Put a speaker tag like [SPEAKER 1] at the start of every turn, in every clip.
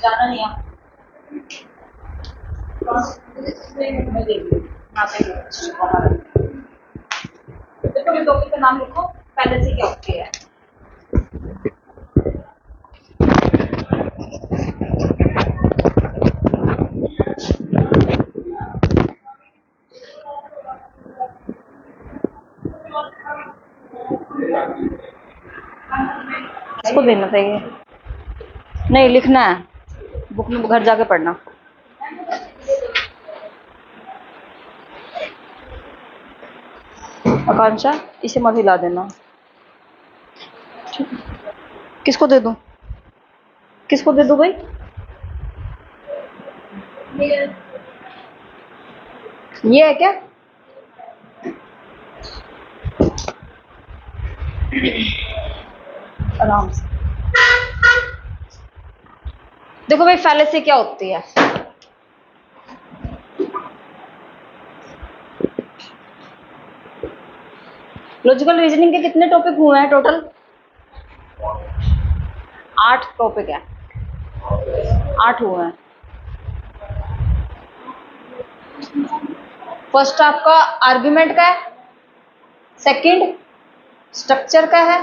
[SPEAKER 1] जाना नहीं है। देखो मैं टॉपिक का नाम लिखो, पहले से क्या होती है। इसको देना चाहिए, नहीं लिखना है, बुक में घर जाके पढ़ना। आकांक्षा इसे मत हिला देना। किसको दे दूं, किसको दे दूं भाई? ये है क्या? आराम से देखो भाई, फैलेसी क्या होती है। लॉजिकल रीजनिंग के कितने टॉपिक हुए हैं टोटल? 8 टॉपिक है, 8 हुए हैं। फर्स्ट आपका आर्गुमेंट का है, सेकंड स्ट्रक्चर का है,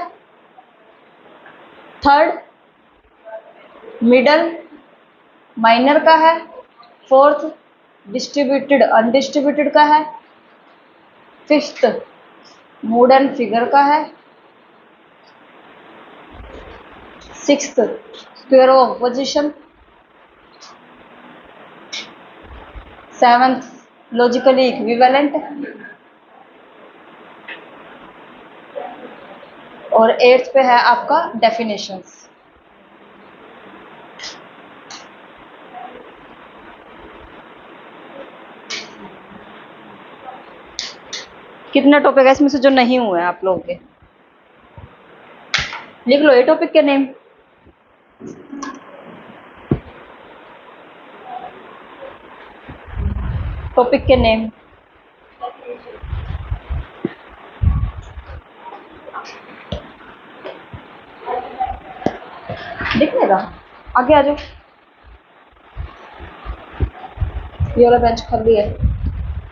[SPEAKER 1] थर्ड मिडल माइनर का है, फोर्थ डिस्ट्रीब्यूटेड अनडिस्ट्रीब्यूटेड का है, फिफ्थ मूड एंड फिगर का है, sixth square of opposition, seventh logically equivalent और एट्थ पे है आपका डेफिनेशंस। कितना टॉपिक है इसमें से जो नहीं हुए हैं आप लोगों के? लिख लो ये टॉपिक के नेम। टॉपिक के नेम दिख लेगा, आगे आ जाओ। ये वाला बेंच खाली है,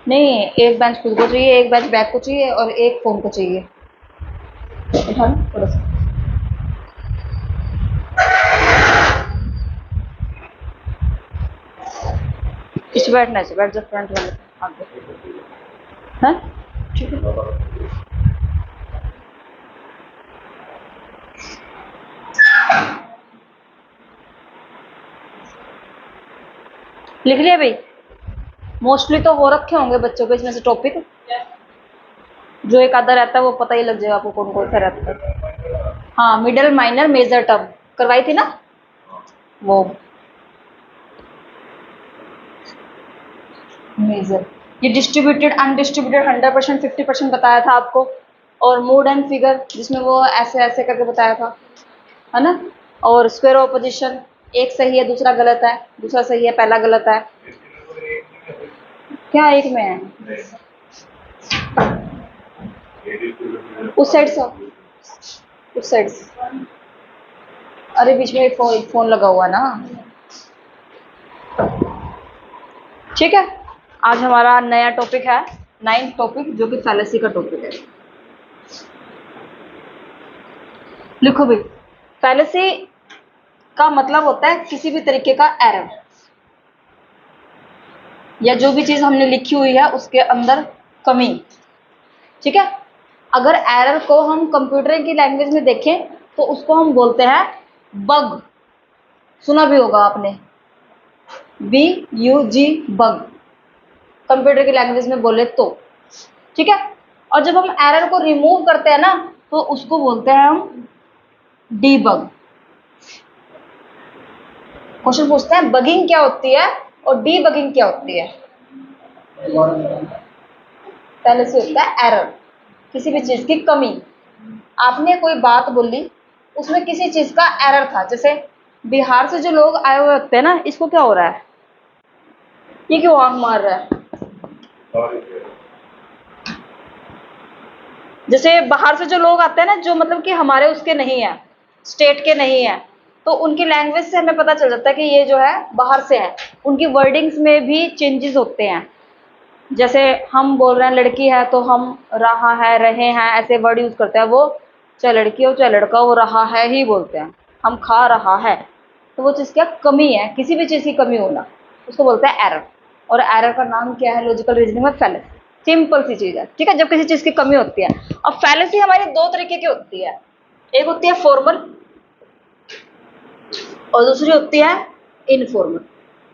[SPEAKER 1] नहीं एक बेंच खुद को चाहिए, एक बेंच बैग को चाहिए और एक फोन को चाहिए। उठा लो थोड़ा सा। इस बैठना है, बैठ जाओ फ्रंट वाले आगे। हाँ ठीक है। लिख लिया भाई? मोस्टली तो हो रखे होंगे बच्चों के इसमें से टॉपिक, जो एक आधा रहता है वो पता ही लग जाएगा आपको कौन कौन सा रहता है। हाँ मिडल माइनर मेजर टर्म करवाई थी ना वो। मेजर ये डिस्ट्रीब्यूटेड अनडिस्ट्रीब्यूटेड 100% 50% बताया था आपको, और मूड एंड फिगर जिसमें वो ऐसे ऐसे करके बताया था, है ना। और स्क्वायर ऑपोजिशन, एक सही है दूसरा गलत है, दूसरा सही है पहला गलत है। क्या एक में है? उस साइड से, उस साइड से। अरे बीच में फोन लगा हुआ ना। ठीक है, आज हमारा नया टॉपिक है 9th टॉपिक, जो कि फैलेसी का टॉपिक है। लिखो भाई, फैलेसी का मतलब होता है किसी भी तरीके का एरर, या जो भी चीज हमने लिखी हुई है उसके अंदर कमी। ठीक है, अगर एरर को हम कंप्यूटर की लैंग्वेज में देखें तो उसको हम बोलते हैं बग। सुना भी होगा आपने, BUG बग, कंप्यूटर की लैंग्वेज में बोले तो। ठीक है, और जब हम एरर को रिमूव करते हैं ना तो उसको बोलते हैं हम डीबग। क्वेश्चन पूछते हैं बगिंग क्या होती है और डीबगिंग क्या होती है। पहले से होता है एरर, किसी भी चीज की कमी। आपने कोई बात बोली, उसमें किसी चीज का एरर था, जैसे बिहार से जो लोग आए हुए होते हैं ना, इसको क्या हो रहा है, ये क्यों आंख मार रहा है? जैसे बाहर से जो लोग आते हैं ना, जो मतलब कि हमारे उसके नहीं है, स्टेट के नहीं है, तो उनकी लैंग्वेज से हमें पता चल जाता है कि ये जो है बाहर से है। उनकी वर्डिंग्स में भी चेंजेस होते हैं। जैसे हम बोल रहे हैं लड़की है तो हम रहा है, रहे हैं, ऐसे वर्ड यूज करते हैं। वो चाहे लड़की हो चाहे लड़का, वो रहा है ही बोलते हैं। हम खा रहा है, तो वो चीज़ क्या कमी है, किसी भी चीज़ की कमी होना, उसको बोलते हैं एरर। और एरर का नाम क्या है लॉजिकल रीजनिंग में? फैलेसी। सिंपल सी चीज़ है, ठीक है, जब किसी चीज़ की कमी होती है। अब फैलेसी हमारी दो तरीके की होती है, एक होती है फॉर्मल और दूसरी होती है इनफॉर्मल।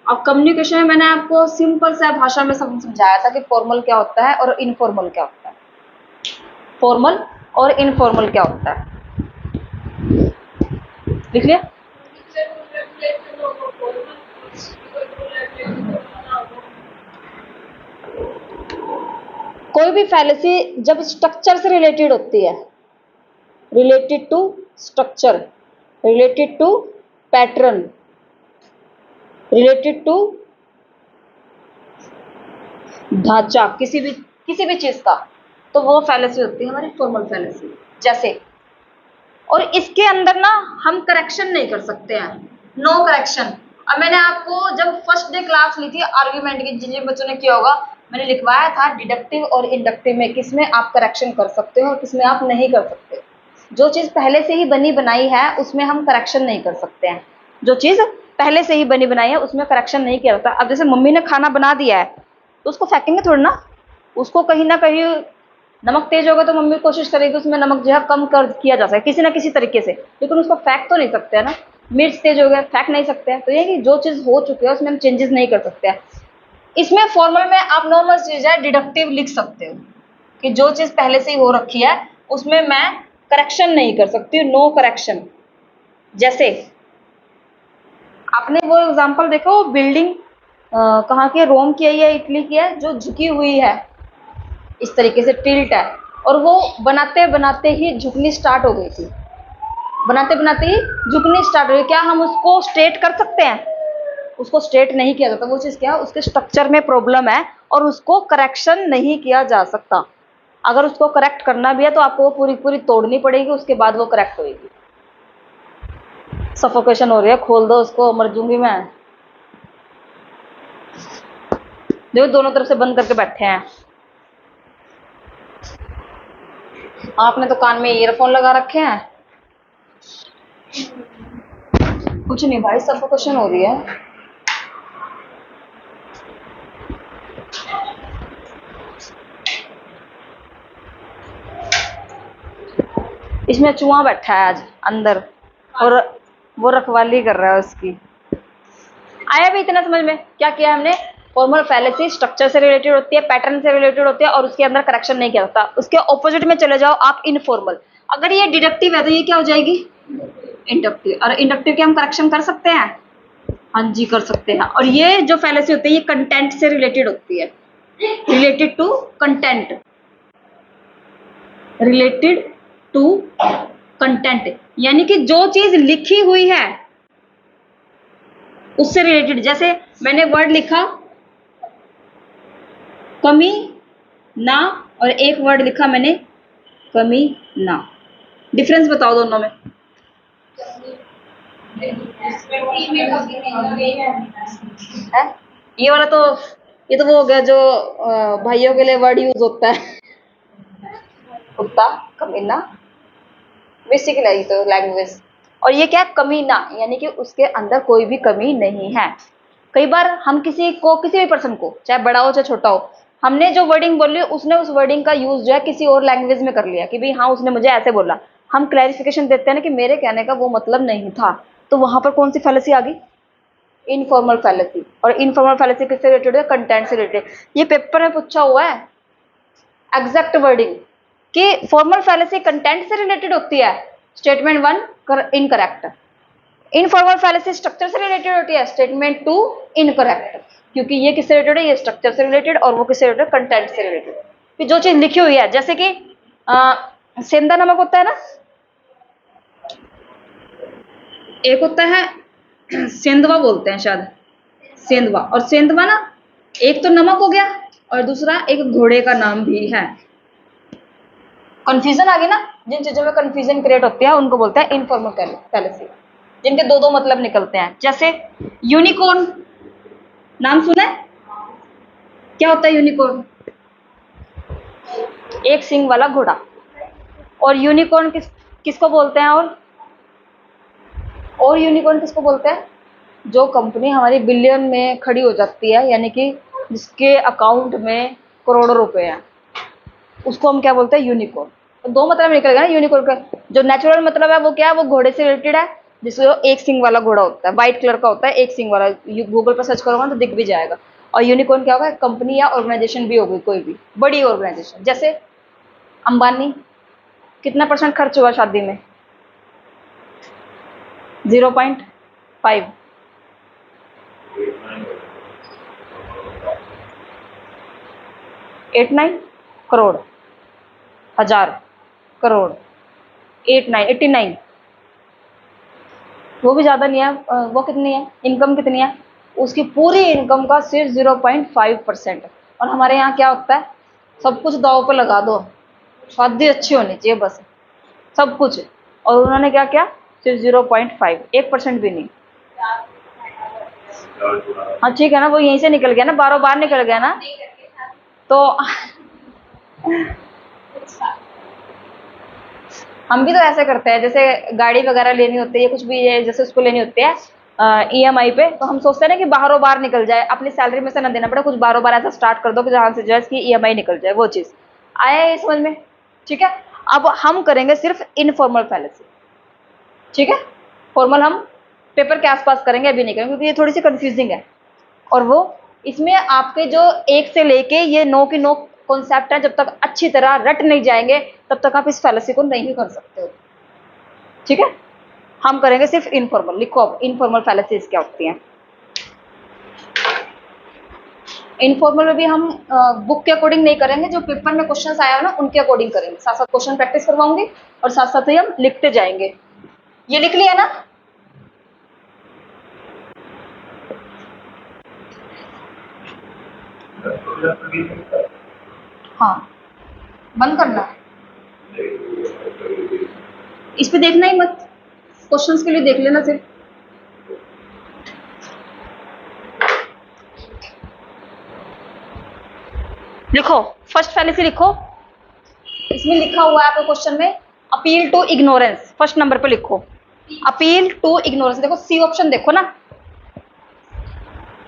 [SPEAKER 1] अब कम्युनिकेशन में मैंने आपको सिंपल सा भाषा में समझाया था कि फॉर्मल क्या होता है और इनफॉर्मल क्या होता है। फॉर्मल और इनफॉर्मल क्या होता है, लिख लिया? कोई भी फैलेसी जब स्ट्रक्चर से रिलेटेड होती है, related to structure, related to pattern, related to ढांचा किसी भी चीज का, तो वो फैलेसी होती है हमारी फॉर्मल फैलेसी। जैसे, और इसके अंदर ना हम करेक्शन नहीं कर सकते हैं, नो करेक्शन। अब मैंने आपको जब फर्स्ट डे क्लास ली थी आर्ग्यूमेंट की, जिन जिन बच्चों ने किया होगा, मैंने लिखवाया था डिडक्टिव और इंडक्टिव में किसमें आप करेक्शन कर सकते हो और किसमें आप नहीं कर सकते। जो चीज पहले से ही बनी बनाई है उसमें हम करेक्शन नहीं कर सकते हैं। जो चीज पहले से ही बनी बनाई है उसमें करेक्शन नहीं किया जाता। अब जैसे मम्मी ने खाना बना दिया है तो उसको फेंकेंगे थोड़ी ना, उसको कहीं ना कहीं नमक तेज होगा तो मम्मी कोशिश करेगी उसमें नमक जो है कम कर किया जा सके किसी ना किसी तरीके से, लेकिन उसको फेंक तो नहीं सकते है ना। मिर्च तेज हो गया, फेंक नहीं सकते हैं। तो ये कि जो चीज हो चुकी है उसमें हम चेंजेस नहीं कर सकते हैं। इसमें फॉर्मल में आप नॉर्मल चीज है डिडक्टिव लिख सकते हो कि जो चीज पहले से ही हो रखी है उसमें मैं करेक्शन नहीं कर सकती, नो करेक्शन। जैसे आपने वो एग्जांपल देखा, वो बिल्डिंग कहाँ की है, रोम की है या इटली की है, जो झुकी हुई है इस तरीके से, टिल्ट है, और वो बनाते बनाते ही झुकनी स्टार्ट हो गई थी, बनाते बनाते ही झुकनी स्टार्ट हो गई। क्या हम उसको स्ट्रेट कर सकते हैं? उसको स्ट्रेट नहीं किया जाता। वो चीज क्या है, उसके स्ट्रक्चर में प्रॉब्लम है और उसको करेक्शन नहीं किया जा सकता। अगर उसको करेक्ट करना भी है तो आपको वो पूरी पूरी तोड़नी पड़ेगी, उसके बाद वो करेक्ट होगी। सफोकेशन हो रही है, खोल दो उसको, मर जूंगी मैं। देखो दोनों तरफ से बंद करके बैठे हैं। आपने तो कान में ईयरफोन लगा रखे हैं। कुछ नहीं भाई, सफोकेशन हो रही है। इसमें चूहा बैठा है आज अंदर, और वो रखवाली कर रहा है उसकी। आया भी इतना समझ में? क्या किया हमने? फॉर्मल फैलेसी स्ट्रक्चर से रिलेटेड होती है, पैटर्न से रिलेटेड होती है, और उसके अंदर करेक्शन नहीं किया जाता। उसके ऑपोजिट में चले जाओ आप, इनफॉर्मल। अगर ये डिडक्टिव है तो ये क्या हो जाएगी? इंडक्टिव। और इंडक्टिव के हम करेक्शन कर सकते हैं? हाँ जी कर सकते हैं। और ये जो फैलेसी होती है ये कंटेंट से रिलेटेड होती है, related to content, related to content, यानी कि जो चीज लिखी हुई है उससे रिलेटेड। जैसे मैंने वर्ड लिखा कमी ना, और एक वर्ड लिखा मैंने कमी ना, डिफरेंस बताओ दोनों में। है? ये वाला तो, ये तो वो हो गया जो भाइयों के लिए वर्ड यूज होता है, कुत्ता, कमीना, बेसिक है तो लैंग्वेज। और ये क्या, कमीना, यानी कि उसके अंदर कोई भी कमी नहीं है। कई बार हम किसी को, किसी भी पर्सन को, चाहे बड़ा हो चाहे छोटा हो, हमने जो वर्डिंग बोली उसने उस वर्डिंग का यूज जो है किसी और लैंग्वेज में कर लिया कि भाई हाँ उसने मुझे ऐसे बोला। हम क्लैरिफिकेशन देते हैं ना कि मेरे कहने का वो मतलब नहीं था, तो वहां पर कौन सी फैलेसी आ गई? Informal fallacy. और इनफॉर्मल फैलेसी किससे रिलेटेड है? कंटेंट से रिलेटेड। ये पेपर में पूछा हुआ है एग्जैक्ट वर्डिंग कि फॉर्मल फैलेसी कंटेंट से रिलेटेड होती है, statement 1 incorrect. Informal fallacy structure से रिलेटेड होती है, स्टेटमेंट 2 इनकरेक्ट। क्योंकि ये किससे रिलेटेड है? ये स्ट्रक्चर से रिलेटेड, और वो किससे रिलेटेड? कंटेंट से रिलेटेड। कि जो चीज लिखी हुई है, जैसे कि सेंधा नमक होता है ना, एक होता है सेंधवा बोलते हैं शायद, सेंधवा। और सेंधवा ना, एक तो नमक हो गया और दूसरा एक घोड़े का नाम भी है। कंफ्यूजन आ गई ना? जिन चीजों में कंफ्यूजन क्रिएट होती है उनको बोलते हैं इनफॉर्मल फैलेसी। जिनके दो दो मतलब निकलते हैं। जैसे यूनिकॉर्न, नाम सुना है? क्या होता है यूनिकॉर्न? एक सिंग वाला घोड़ा। और यूनिकॉर्न किसको बोलते हैं? और यूनिकॉर्न किसको बोलते हैं? जो कंपनी हमारी बिलियन में खड़ी हो जाती है, यानी कि जिसके अकाउंट में करोड़ों रुपए हैं, उसको हम क्या बोलते हैं? यूनिकॉर्न। तो दो मतलब निकल गया ना यूनिकॉर्न का। जो नेचुरल मतलब है वो क्या है? वो घोड़े से रिलेटेड है, जिसको एक सिंग वाला घोड़ा होता है, व्हाइट कलर का होता है, एक सिंग वाला। गूगल पर सर्च करोगे तो दिख भी जाएगा। और यूनिकॉर्न क्या होगा? कंपनी या ऑर्गेनाइजेशन भी होगी, कोई भी बड़ी ऑर्गेनाइजेशन। जैसे अंबानी, कितना परसेंट खर्च हुआ शादी में? 0.5। 89 करोड़, हजार करोड़, 89 वो भी ज्यादा नहीं है। वो कितनी है इनकम? कितनी है उसकी? पूरी इनकम का सिर्फ 0.5%। और हमारे यहाँ क्या होता है? सब कुछ दाव पे लगा दो, शादी अच्छी होनी चाहिए बस, सब कुछ। और उन्होंने क्या किया? सिर्फ 0.5, 1% भी नहीं। हाँ ठीक है ना, वो यहीं से निकल गया ना, बारों बार निकल गया ना। तो हम भी तो ऐसे करते हैं, जैसे गाड़ी वगैरह लेनी होती है, कुछ भी है जैसे उसको लेनी होती है ईएमआई पे, तो हम सोचते हैं ना कि बाहरों बार निकल जाए, अपनी सैलरी में से ना देना पड़े, कुछ बारों बार ऐसा स्टार्ट कर दो कि जहां से जो है इसकी ईएमआई निकल जाए। वो चीज आया है समझ में? ठीक है। अब हम करेंगे सिर्फ इनफॉर्मल फैलेसी। ठीक है। फॉर्मल हम पेपर के आसपास करेंगे, अभी नहीं करेंगे क्योंकि ये थोड़ी सी कंफ्यूजिंग है। और वो इसमें आपके जो एक से लेके ये 9 की 9 कॉन्सेप्ट है, जब तक अच्छी तरह रट नहीं जाएंगे तब तक आप इस फैलेसी को नहीं कर सकते हो। ठीक है। हम करेंगे सिर्फ इनफॉर्मल। लिखो अब इनफॉर्मल फैलेसीज क्या होती हैं। इनफॉर्मल में भी हम बुक के अकॉर्डिंग नहीं करेंगे, जो पेपर में क्वेश्चंस आया हो ना उनके अकॉर्डिंग करेंगे। साथ साथ क्वेश्चन प्रैक्टिस करवाऊंगी और साथ साथ ही हम लिखते जाएंगे। ये लिख लिया ना? हाँ, बंद करना है, इस पे देखना ही मत, क्वेश्चंस के लिए देख लेना सिर्फ। लिखो, फर्स्ट फैलेसी लिखो। इसमें लिखा हुआ है आपको क्वेश्चन में, appeal to ignorance. First number पे लिखो अपील टू इग्नोरेंस। देखो सी ऑप्शन देखो ना,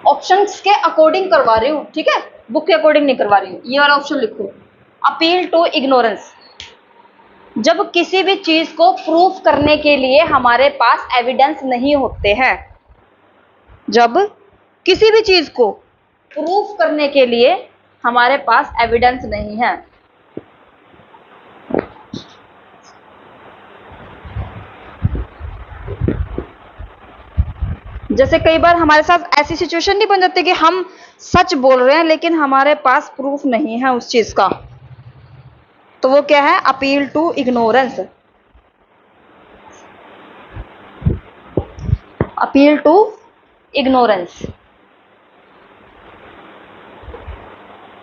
[SPEAKER 1] ऑप्शंस के अकॉर्डिंग करवा रही हूँ, ठीक है, बुक के अकॉर्डिंग नहीं करवा रही हूँ। ये वाला ऑप्शन लिखो, अपील टू इग्नोरेंस। जब किसी भी चीज को प्रूफ करने के लिए हमारे पास एविडेंस नहीं होते हैं, जब किसी भी चीज को प्रूफ करने के लिए हमारे पास एविडेंस नहीं है। जैसे कई बार हमारे साथ ऐसी सिचुएशन नहीं बन जाती कि हम सच बोल रहे हैं लेकिन हमारे पास प्रूफ नहीं है उस चीज का, तो वो क्या है? Appeal to ignorance. Appeal to ignorance.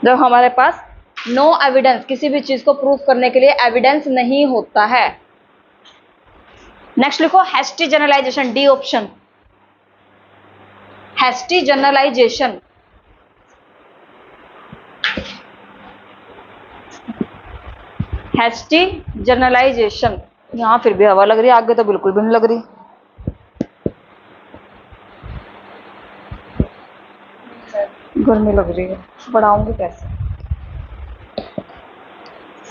[SPEAKER 1] जब हमारे पास नो एविडेंस, किसी भी चीज को प्रूफ करने के लिए एविडेंस नहीं होता है। नेक्स्ट लिखो hasty generalisation, D option, hasty generalisation. Hasty generalisation. यहां फिर भी हवा लग रही है, आगे तो बिल्कुल भी नहीं लग रही। गर्मी लग रही है, बढ़ाऊंगी कैसे?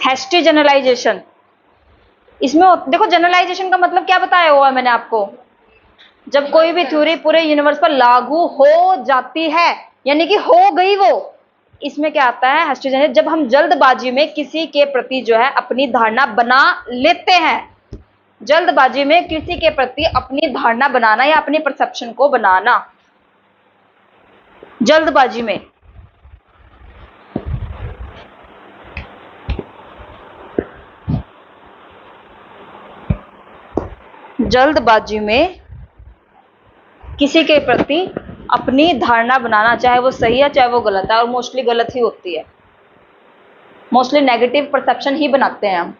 [SPEAKER 1] हैस्टी जनरलाइजेशन, इसमें देखो जनरलाइजेशन का मतलब क्या बताया हुआ है मैंने आपको? जब कोई भी थ्योरी पूरे यूनिवर्स पर लागू हो जाती है, यानी कि हो गई वो। इसमें क्या आता है? हैस्टी जनरलाइजेशन, जब हम जल्दबाजी में किसी के प्रति जो है अपनी धारणा बना लेते हैं। जल्दबाजी में किसी के प्रति अपनी धारणा बनाना या अपनी परसेप्शन को बनाना, जल्दबाजी में। जल्दबाजी में किसी के प्रति अपनी धारणा बनाना, चाहे वो सही है चाहे वो गलत है, और मोस्टली गलत ही होती है। मोस्टली नेगेटिव परसेप्शन ही बनाते हैं हम।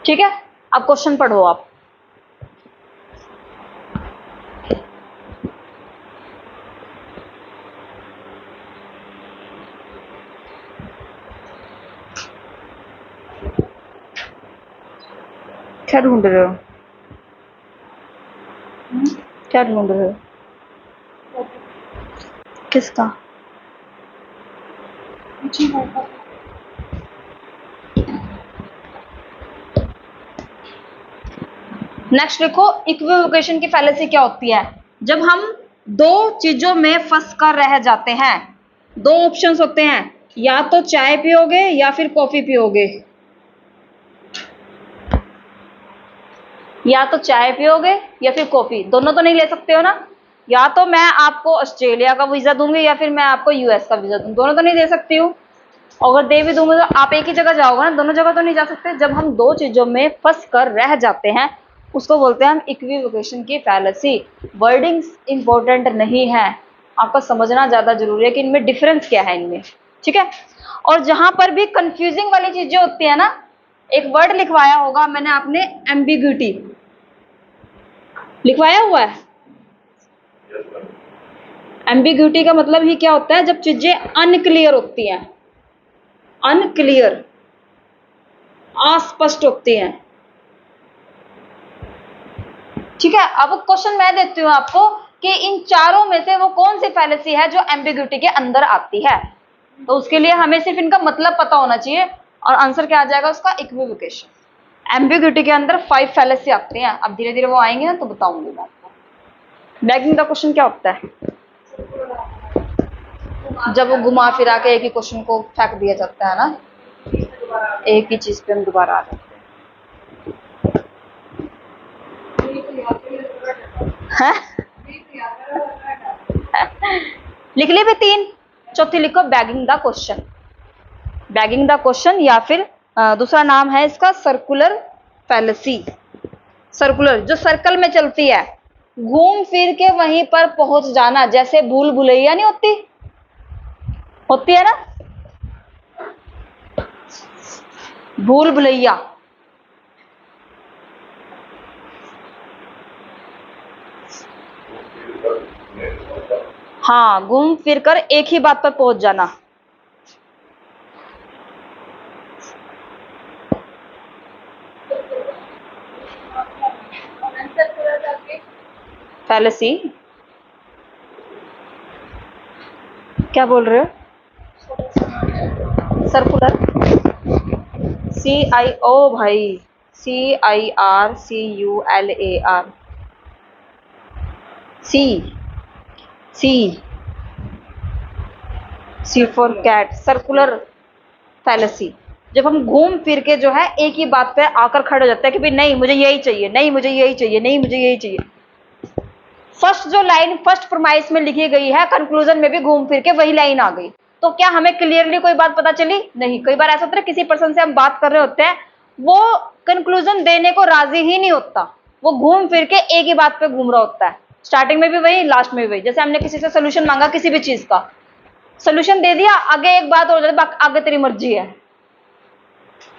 [SPEAKER 1] ठीक है। अब क्वेश्चन पढ़ो आप। क्या ढूंढ रहे हो? क्या ढूंढ रहे हो? किसका? नेक्स्ट देखो, इक्विवोकेशन की फैलेसी क्या होती है? जब हम दो चीजों में फंस कर रह जाते हैं, दो ऑप्शंस होते हैं, या तो चाय पियोगे या फिर कॉफी पियोगे। या तो चाय पियोगे या फिर कॉफी, दोनों तो नहीं ले सकते हो ना। या तो मैं आपको ऑस्ट्रेलिया का वीजा दूंगी या फिर मैं आपको यूएस का वीजा दूंगी, दोनों तो नहीं दे सकती हूँ। अगर दे भी दूंगी तो आप एक ही जगह जाओगे ना, दोनों जगह तो नहीं जा सकते। जब हम दो चीजों में फंस कर रह जाते हैं उसको बोलते हैं हम इक्विवोकेशन की फैलेसी। वर्डिंग्स इंपॉर्टेंट नहीं है, आपको समझना ज्यादा जरूरी है कि इनमें डिफरेंस क्या है इनमें, ठीक है। और जहां पर भी कंफ्यूजिंग वाली चीजें होती है ना, एक वर्ड लिखवाया होगा मैंने, आपने एम्बिग्यूटी लिखवाया हुआ है। एम्बिग्यूटी का मतलब ही क्या होता है? जब चीजें अनक्लियर होती हैं, अनक्लियर, अस्पष्ट होती हैं, ठीक है। अब क्वेश्चन मैं देती हूं आपको कि इन चारों में से वो कौन सी फैलेसी है जो एम्बिग्यूटी के अंदर आती है। तो उसके लिए हमें सिर्फ इनका मतलब पता होना चाहिए और आंसर क्या आ जाएगा उसका? इक्विवोकेशन। एम्बिग्यूटी के अंदर 5 फैलेसी आती हैं, अब धीरे धीरे वो आएंगे ना तो बताऊंगी मैं आपको। बैगिंग का क्वेश्चन क्या होता है? जब वो घुमा फिरा के एक ही क्वेश्चन को फेंक दिया जाता है ना, एक ही चीज पे हम दोबारा आ जाते हैं। लिख ली भी 3, चौथी लिखो bagging the question. Bagging the question या फिर दूसरा नाम है इसका सर्कुलर फैलेसी। सर्कुलर, जो सर्कल में चलती है, घूम फिर के वहीं पर पहुंच जाना, जैसे भूल भुलैया नहीं होती, होती है ना भूल भुलैया। हाँ, घूम फिर कर एक ही बात पर पहुंच जाना। फैलेसी क्या बोल रहे हो? सर्कुलर, CIO भाई, CIRCULAR, C, C for cat, circular fallacy. जब हम घूम फिर के जो है एक ही बात पे आकर खड़े हो जाते हैं कि भाई नहीं मुझे यही चाहिए, नहीं मुझे यही चाहिए, नहीं मुझे यही चाहिए। फर्स्ट जो लाइन फर्स्ट प्रोमाइस में लिखी गई है, कंक्लूजन में भी घूम फिर के वही लाइन आ गई। तो क्या हमें क्लियरली कोई बात पता चली? नहीं। कई बार ऐसा होता है किसी पर्सन से हम बात कर रहे होते हैं, वो कंक्लूजन देने को राजी ही नहीं होता, वो घूम फिर के एक ही बात पे घूम रहा होता है, स्टार्टिंग में भी वही, लास्ट में भी वही। जैसे हमने किसी से सोल्यूशन मांगा किसी भी चीज का, सोल्यूशन दे दिया, आगे एक बात और जाती, आगे तेरी मर्जी है।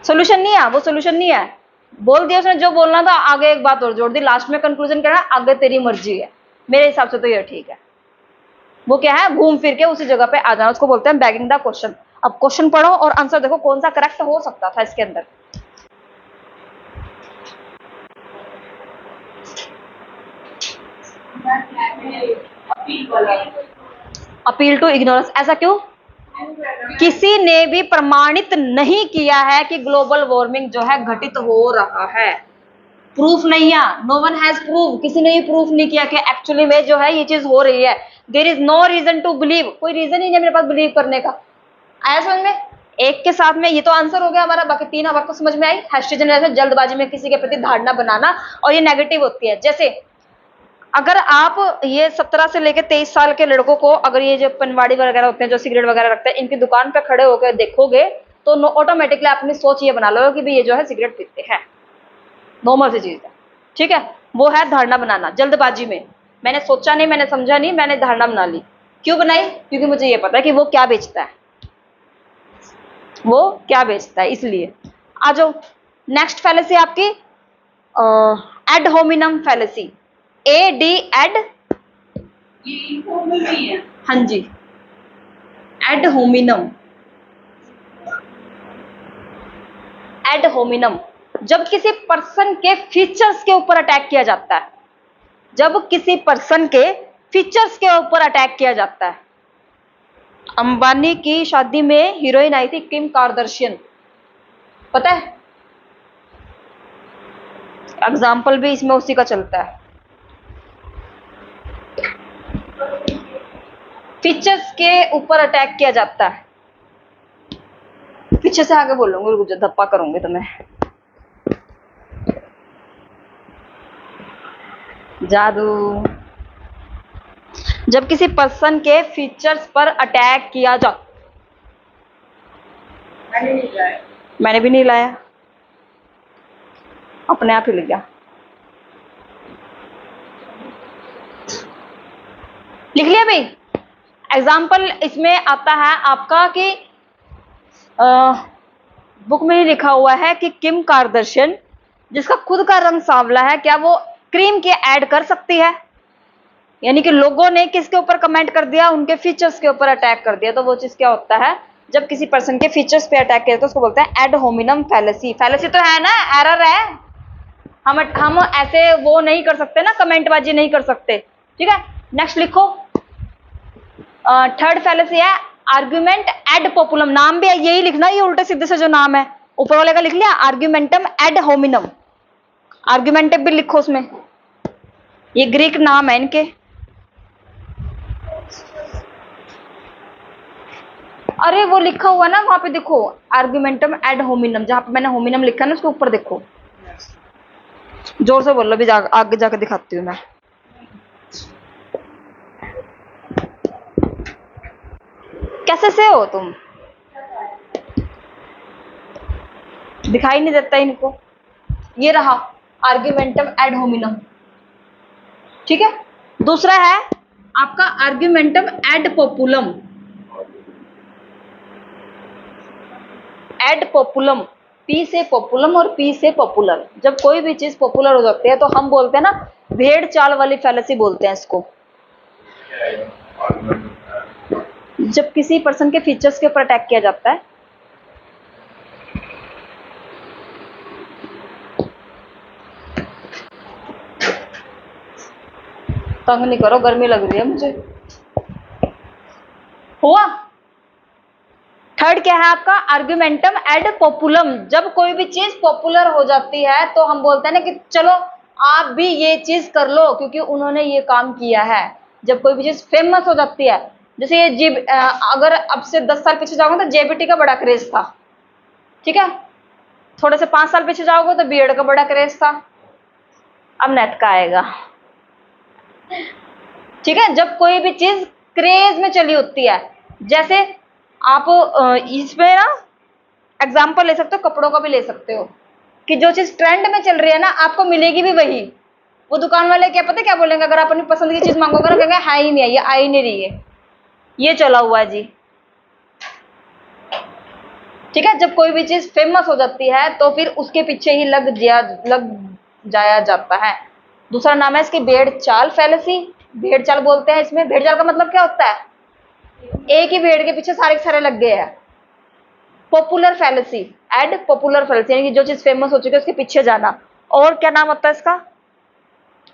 [SPEAKER 1] सोल्यूशन नहीं है, वो सोल्यूशन नहीं है, बोल दिया उसने जो बोलना था, आगे एक बात और जोड़ दी, लास्ट में कंक्लूजन क्या है? आगे तेरी मर्जी है। मेरे हिसाब से तो ये ठीक है। वो क्या है? घूम फिर के उसी जगह पे आ जाना, उसको बोलते हैं बैगिंग द क्वेश्चन। अब क्वेश्चन पढ़ो और आंसर देखो कौन सा करेक्ट हो सकता था इसके अंदर। अपील टू इग्नोरेंस, ऐसा क्यों? किसी ने भी प्रमाणित नहीं किया है कि ग्लोबल वार्मिंग जो है घटित हो रहा है। प्रूफ नहीं है, नो वन हैज प्रूव, किसी ने भी प्रूफ नहीं किया कि एक्चुअली में जो है ये चीज हो रही है। There is no reason to believe, कोई रीजन ही नहीं मेरे पास बिलीव करने का। आया समझ में? एक के साथ में ये तो आंसर हो गया हमारा, बाकी 3 अब आपको समझ में आई। हेस्टिजन, जल्दबाजी में किसी के प्रति धारणा बनाना, और ये नेगेटिव होती है। जैसे अगर आप ये 17 से लेकर 23 साल के लड़कों को, अगर ये जो पनवाड़ी वगैरह होते हैं जो सिगरेट वगैरह रखते हैं, इनकी दुकान पे खड़े होकर देखोगे तो ऑटोमेटिकली अपनी सोच ये बना लो कि भाई ये जो है सिगरेट पीते हैं, नॉर्मल सी चीज है, ठीक है। वो है धारणा बनाना, जल्दबाजी में, मैंने सोचा नहीं, मैंने समझा नहीं, मैंने धारणा बना ली। क्यों बनाई? क्योंकि मुझे ये पता है कि वो क्या बेचता है, वो क्या बेचता है, इसलिए। आ जाओ, नेक्स्ट फैलेसी आपकी ad hominem fallacy. AD ad, ये इनफॉर्मल नहीं है, हाँ जी, एड होमिनम, एड होमिनम जब किसी पर्सन के फीचर्स के ऊपर अटैक किया जाता है, जब किसी पर्सन के फीचर्स के ऊपर अटैक किया जाता है। अंबानी की शादी में हीरोइन आई थी किम कार्दशियन, पता है? एग्जाम्पल भी इसमें उसी का चलता है। फीचर्स के ऊपर अटैक किया जाता है। पीछे से आगे बोलूंगी, रुक जा, धप्पा करूंगी तुम्हें। जादू। जब किसी पर्सन के फीचर्स पर अटैक किया जा, मैंने भी नहीं लाया, अपने आप ही लिख गया। लिख लिया भाई। एग्जाम्पल इसमें आता है आपका कि बुक में ही लिखा हुआ है कि किम कार्दशियन जिसका खुद का रंग सांवला है, क्या वो क्रीम के ऐड कर सकती है? यानी कि लोगों ने किसके ऊपर कमेंट कर दिया? उनके फीचर्स के ऊपर अटैक कर दिया। तो वो चीज क्या होता है? जब किसी पर्सन के फीचर्स पे अटैक किया तो उसको बोलते हैं एड होमिनम फैलेसी। फैलेसी तो है ना, एरर है। हम ऐसे वो नहीं कर सकते ना, कमेंटबाजी नहीं कर सकते। ठीक है, नेक्स्ट लिखो। थर्ड फैलेसी है आर्ग्यूमेंट एड पॉपुलम। नाम भी यही लिखना, ये उल्टे सीधे से जो नाम है ऊपर वाले का लिख लिया, आर्ग्यूमेंटम एड होमिनम। आर्ग्यूमेंटिव भी लिखो उसमें, ये ग्रीक नाम है इनके। अरे वो लिखा हुआ ना वहां पे देखो, आर्ग्यूमेंटम एड होमिनम, जहां पे मैंने होमिनम लिखा ना उसके ऊपर देखो। जोर से बोलो, भी आगे जाकर दिखाती हूँ मैं। कैसे से हो तुम? दिखाई नहीं देता इनको। ये रहा आर्ग्यूमेंटम एड होमिनम। ठीक है, दूसरा है आपका आर्ग्यूमेंटम एड पॉपुलम। एड पॉपुलम, पी से पॉपुलम और पी से पॉपुलर। जब कोई भी चीज पॉपुलर हो जाती है तो हम बोलते हैं ना, भेड़ चाल वाली फैलेसी बोलते हैं इसको। जब किसी पर्सन के फीचर्स के ऊपर अटैक किया जाता है। तंग नहीं करो, गर्मी लग रही है मुझे। हुआ? थर्ड क्या है आपका? आर्ग्यूमेंटम एड पॉपुलम। जब कोई भी चीज पॉपुलर हो जाती है तो हम बोलते हैं ना कि चलो आप भी ये चीज कर लो क्योंकि उन्होंने ये काम किया है। जब कोई भी चीज फेमस हो जाती है, जैसे ये अगर अब से 10 साल पीछे जाओगे तो जेबीटी का बड़ा क्रेज था। ठीक है, थोड़े से 5 साल पीछे जाओगे तो बीएड का बड़ा क्रेज था। अब नेट का आएगा। ठीक है, जब कोई भी चीज क्रेज में चली होती है, जैसे आप इसमें ना एग्जाम्पल ले सकते हो, कपड़ों का भी ले सकते हो कि जो चीज ट्रेंड में चल रही है ना आपको मिलेगी भी वही। वो दुकान वाले क्या पता क्या बोलेंगे? अगर आप अपनी पसंद की चीज मांगोगे ना, कहेंगे है ही नहीं है, ये आ ही नहीं रही है, ये चला हुआ है जी। ठीक है, जब कोई भी चीज फेमस हो जाती है तो फिर उसके पीछे ही लग जाया जाता है। दूसरा नाम है इसकी भेड़ चाल फैलेसी। भेड़ चाल बोलते हैं इसमें। भेड़ चाल का मतलब क्या होता है? एक ही भेड़ के पीछे सारे के सारे लग गए हैं। Popular fallacy, ad popular fallacy, यानी कि जो चीज फेमस हो चुकी है उसके पीछे जाना। और क्या नाम होता है इसका?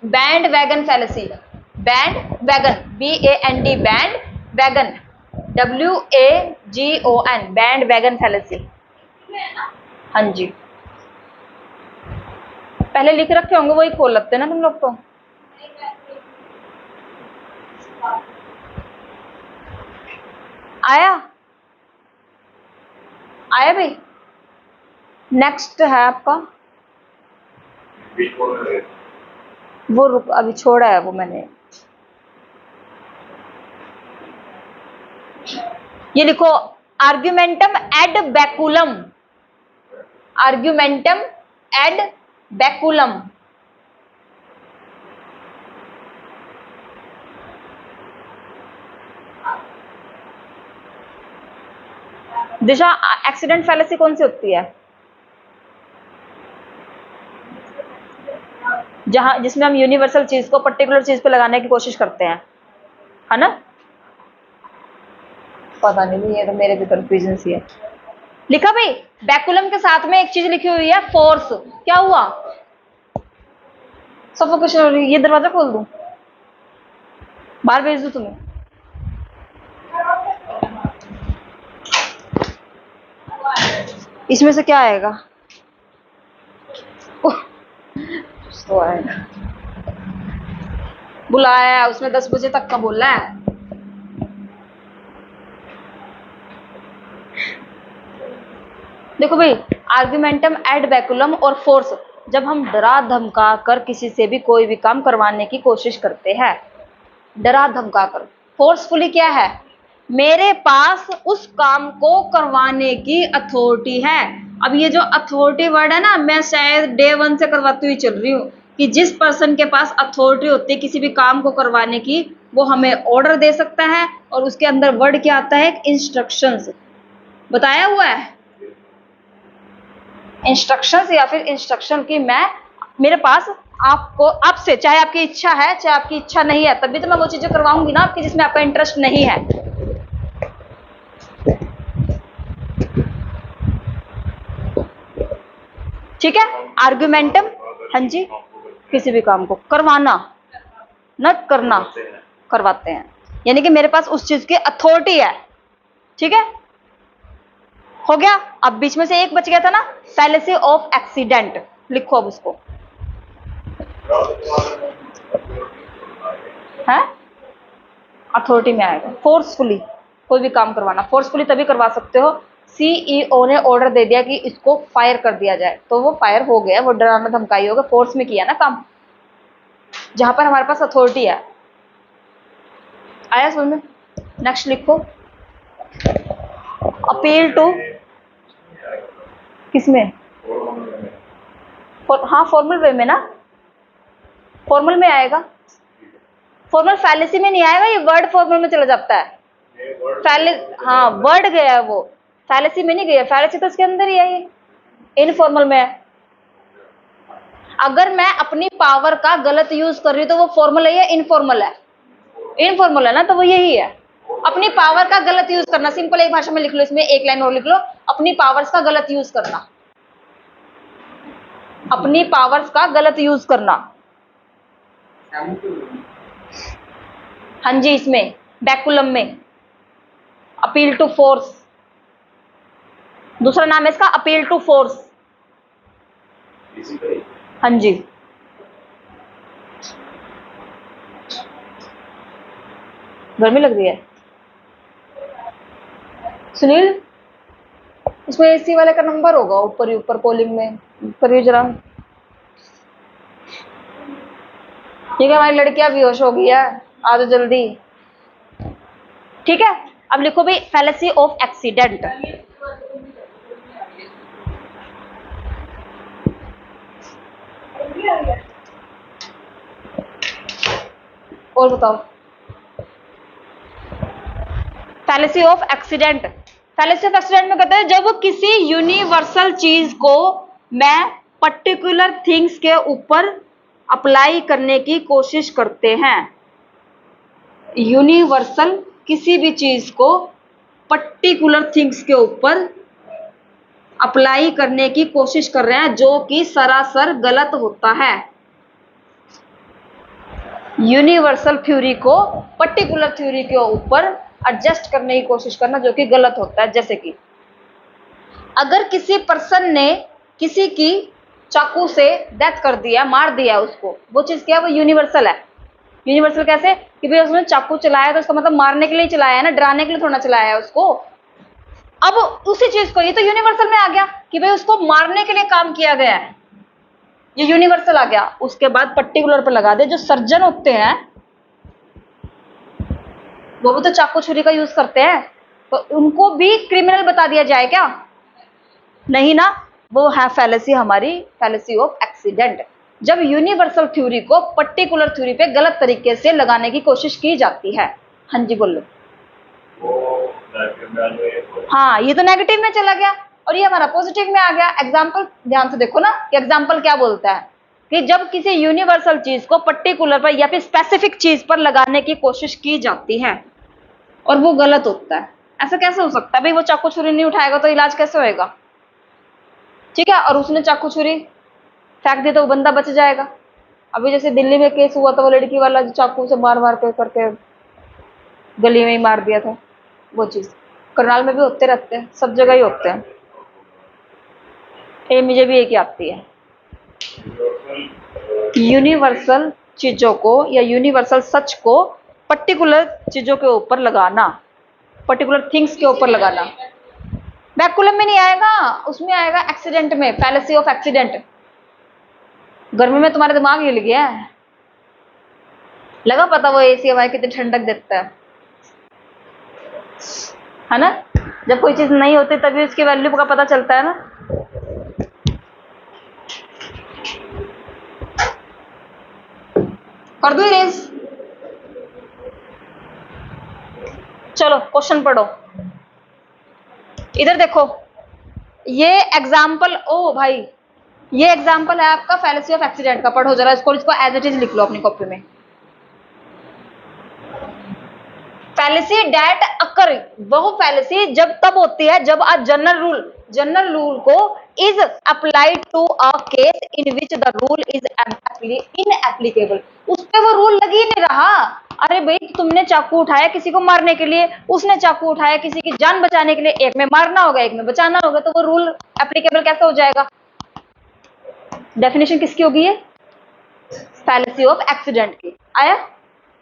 [SPEAKER 1] Band wagon fallacy. Band wagon, BAND, band wagon, WAGON, band wagon fallacy. हाँ जी, पहले लिख रखे होंगे, वही खोल लगते ना तुम लोग तो। आया आया भाई। नेक्स्ट है आपका, वो रुक अभी छोड़ा है वो मैंने। ये लिखो आर्ग्यूमेंटम एड बैकुलम। आर्ग्यूमेंटम एड बैकुलम। दिशा, एक्सीडेंट फैलेसी कौन सी होती है? जिसमें हम यूनिवर्सल चीज को पर्टिकुलर चीज पे लगाने की कोशिश करते हैं, है ना? पता नहीं, ये तो मेरे भी कंफ्यूजन सी है। लिखा भाई? बैकुलम के साथ में एक चीज लिखी हुई है फोर्स, क्या हुआ? सफोकेशन हो रही है। ये दरवाजा खोल दूं, बाहर भेज दूं तुम्हें? इसमें से क्या आएगा? तो आएगा, बुलाया है उसमें 10 बजे तक का बोला है। देखो भाई, आर्गुमेंटम एड बैकुलम और फोर्स, जब हम डरा धमका कर किसी से भी कोई भी काम करवाने की कोशिश करते हैं, डरा धमका कर। फोर्सफुली क्या है? मेरे पास उस काम को करवाने की अथॉरिटी है। अब ये जो अथॉरिटी वर्ड है ना, मैं शायद डे 1 से करवाती हुई चल रही हूँ कि जिस पर्सन के पास अथॉरिटी होती है किसी भी काम को करवाने की, वो हमें ऑर्डर दे सकता है, और उसके अंदर वर्ड क्या आता है? इंस्ट्रक्शंस बताया हुआ है। इंस्ट्रक्शंस या फिर इंस्ट्रक्शन की मैं, मेरे पास आपको, आपसे, चाहे आपकी इच्छा है चाहे आपकी इच्छा नहीं है, तभी तो मैं वो चीजें करवाऊंगी ना आपकी जिसमें आपका इंटरेस्ट नहीं है। ठीक है, आर्गुमेंटम, हाँ जी, किसी भी काम को करवाना, न करना, करवाते हैं, यानी कि मेरे पास उस चीज की अथॉरिटी है। ठीक है, हो गया। अब बीच में से एक बच गया था ना, फैलेसी ऑफ एक्सीडेंट, लिखो अब उसको। है अथॉरिटी में आएगा। फोर्सफुली कोई भी काम करवाना, फोर्सफुली तभी करवा सकते हो, सीईओ ने ऑर्डर दे दिया कि इसको फायर कर दिया जाए, तो वो फायर हो गया, वो डराना धमकाई होगा, फोर्स में किया ना काम, जहां पर हमारे पास अथॉरिटी है। आया समझ में? नेक्स्ट लिखो, अपील टू, किसमें? हाँ फॉर्मल वे में ना, फॉर्मल में आएगा। फॉर्मल फैलेसी में नहीं आएगा, ये वर्ड फॉर्मल में चला जाता है। हाँ वर्ड गया है वो, फैलेसी में नहीं गया, फैलेसी तो इसके अंदर ही है, ये इनफॉर्मल में है। अगर मैं अपनी पावर का गलत यूज कर रही हूँ तो वो फॉर्मल है या इनफॉर्मल है? इनफॉर्मल है ना, तो वो यही है, अपनी पावर का गलत यूज करना। सिंपल एक भाषा में लिख लो, इसमें एक लाइन और लिख लो, अपनी पावर्स का गलत यूज करना, अपनी पावर्स का गलत यूज करना। हाँ जी, इसमें बैकुलम में अपील टू फोर्स, दूसरा नाम है इसका अपील टू फोर्स। हाँ जी, गर्मी लग रही है सुनील, इसमें एसी वाले का नंबर होगा ऊपर ही, ऊपर कॉलिंग में करिए जरा। ठीक है, हमारी लड़कियां बेहोश हो गई है, आ जाओ जल्दी। ठीक है, अब लिखो भाई फैलेसी ऑफ एक्सीडेंट। और बताओ, fallacy of accident, fallacy of accident में कहते हैं जब किसी यूनिवर्सल चीज को मैं पर्टिकुलर थिंग्स के ऊपर अप्लाई करने की कोशिश करते हैं, यूनिवर्सल किसी भी चीज को पर्टिकुलर थिंग्स के ऊपर अप्लाई करने की कोशिश कर रहे हैं जो कि सरासर गलत होता है। यूनिवर्सल थ्योरी को पर्टिकुलर थ्योरी के ऊपर एडजस्ट करने की कोशिश करना जो कि गलत होता है। जैसे कि अगर किसी पर्सन ने किसी की चाकू से डेथ कर दिया, मार दिया उसको, वो चीज क्या है? वो यूनिवर्सल है। यूनिवर्सल कैसे? कि भाई उसने चाकू चलाया तो उसका मतलब मारने के लिए चलाया है ना, डराने के लिए थोड़ा चलाया है उसको। अब उसी चीज को, ये तो यूनिवर्सल में आ गया कि भाई उसको मारने के लिए काम किया गया है, ये यूनिवर्सल आ गया। उसके बाद पर्टिकुलर पर लगा दे, जो सर्जन होते हैं वो भी तो चाकू छुरी का यूज करते हैं, तो उनको भी क्रिमिनल बता दिया जाए क्या? नहीं ना, वो है फैलेसी, हमारी फैलेसी ऑफ एक्सीडेंट, जब यूनिवर्सल थ्योरी को पर्टिकुलर थ्योरी पे गलत तरीके से लगाने की कोशिश की जाती है। हाँ जी बोलो। हाँ ये तो नेगेटिव में चला गया और ये हमारा पॉजिटिव में आ गया। एग्जाम्पल ध्यान से देखो ना कि एग्जाम्पल क्या बोलता है कि जब किसी यूनिवर्सल चीज को पर्टिकुलर पर या फिर स्पेसिफिक चीज पर लगाने की कोशिश की जाती है और वो गलत होता है। ऐसा कैसे हो सकता है भाई? वो चाकू छुरी नहीं उठाएगा तो इलाज कैसे होएगा? ठीक है, और उसने चाकू छुरी फेंक दी तो वो बंदा बच जाएगा। अभी जैसे दिल्ली में केस हुआ था, वो लड़की वाला जो चाकू से मार मार के करके गली में ही मार दिया था, वो चीज करनाल में भी होते रहते हैं, सब जगह ही होते हैं। ये मुझे भी एक ही आती है, यूनिवर्सल चीजों को या यूनिवर्सल सच को पर्टिकुलर चीजों के ऊपर लगाना, पर्टिकुलर थिंग्स के ऊपर लगाना। बैकुलम में नहीं आएगा, उसमें आएगा एक्सीडेंट में, फैलेसी ऑफ एक्सीडेंट। गर्मी में तुम्हारा दिमाग हिल गया है, लगा पता वो एसी हवाएं कितनी ठंडक देता है ना? जब कोई चीज नहीं होती तभी उसकी वैल्यू का पता चलता है ना। कर दो इरेज। चलो क्वेश्चन पढ़ो, इधर देखो। ये एग्जाम्पल, ओ भाई ये एग्जाम्पल है आपका फैलेसी ऑफ एक्सीडेंट का, पढ़ो जरा इसको, इसको एज इट इज लिख लो अपनी कॉपी में। फैलेसी डेट अकर, वो फैलेसी जब तब होती है जब अ जनरल रूल को is applied to a case in which the rule is inapplicable. उस पे वो रूल लग ही नहीं रहा। अरे भाई तुमने चाकू उठाया किसी को मारने के लिए, उसने चाकू उठाया किसी की जान बचाने के लिए, एक में मारना होगा एक में बचाना होगा, तो वो रूल एप्लीकेबल कैसे हो जाएगा? डेफिनेशन किसकी होगी ये? फैलेसी ऑफ एक्सीडेंट की। आया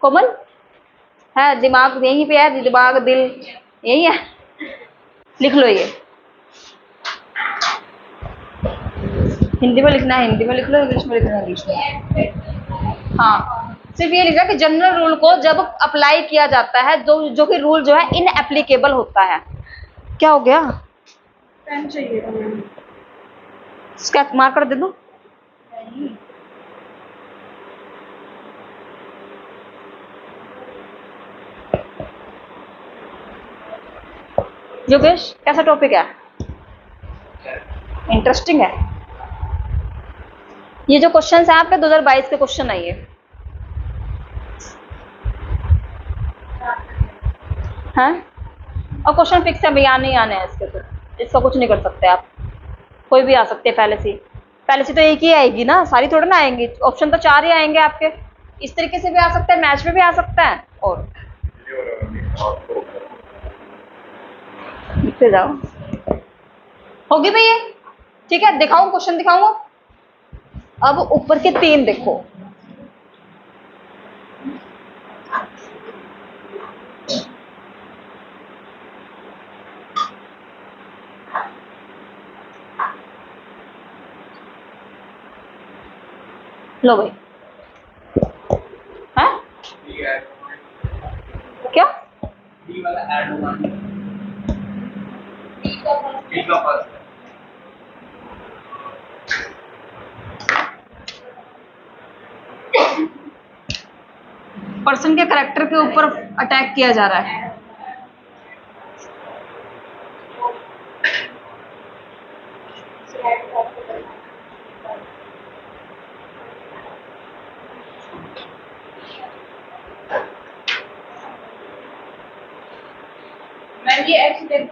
[SPEAKER 1] कॉमन है? दिमाग यहीं पे है, दिमाग दिल यही है, लिख लो ये। हिंदी में लिखना है हिंदी में लिख लो, इंग्लिश में लिखना है इंग्लिश में। हाँ, सिर्फ ये लिखा कि जनरल रूल को जब अप्लाई किया जाता है, जो कि रूल जो है इनएप्लीकेबल होता है। क्या हो गया? पेन चाहिए, स्केच मार्कर दे दूं? योगेश कैसा टॉपिक है? इंटरेस्टिंग है। ये जो क्वेश्चन है आपके 2022 के क्वेश्चन है ये। हाँ, और क्वेश्चन फिक्स है भाई, आने ही आने हैं इसके, तो इसका कुछ नहीं कर सकते आप, कोई भी आ सकते हैं। पहले से तो एक ही आएगी ना, सारी थोड़ा ना आएंगी, ऑप्शन तो 4 ही आएंगे आपके। इस तरीके से भी आ सकता है, मैच में भी आ सकता है। और लिखते जाओ, होगी भाई ये। ठीक है, दिखाऊं क्वेश्चन दिखाऊंगा। अब ऊपर के 3 देखो, लो भाई। है क्या? पर्सन के करेक्टर के ऊपर अटैक किया जा रहा है। ये एक्सीडेंट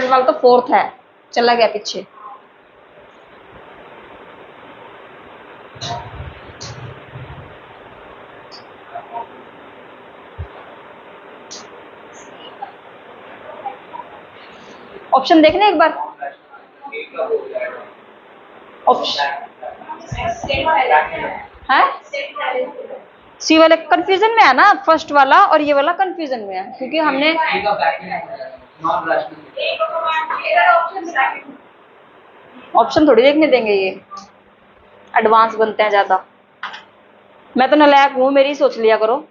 [SPEAKER 1] वाला तो 4th है, चला गया पीछे। ऑप्शन देखना एक बार। ऑप्शन है सी वाले कंफ्यूजन में है ना, फर्स्ट वाला और ये वाला कंफ्यूजन में है, क्योंकि हमने ऑप्शन थोड़ी देखने देंगे, ये एडवांस बनते हैं ज्यादा। मैं तो नालायक हूं, मेरी सोच लिया करो।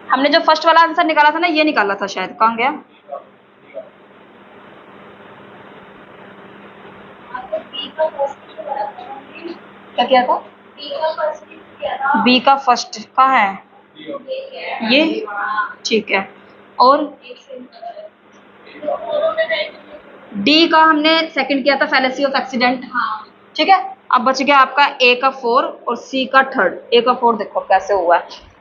[SPEAKER 1] हमने जो फर्स्ट वाला आंसर निकाला था ना, ये निकाला था शायद, कहाँ गया? क्या किया था? बी का फर्स्ट कहाँ है? ये ठीक है। और डी का हमने सेकंड किया था, फैलेसी ऑफ एक्सीडेंट। ठीक है, अब बच गया आपका ए का 4 और सी का थर्ड। ए का 4 देखो कैसे हुआ है।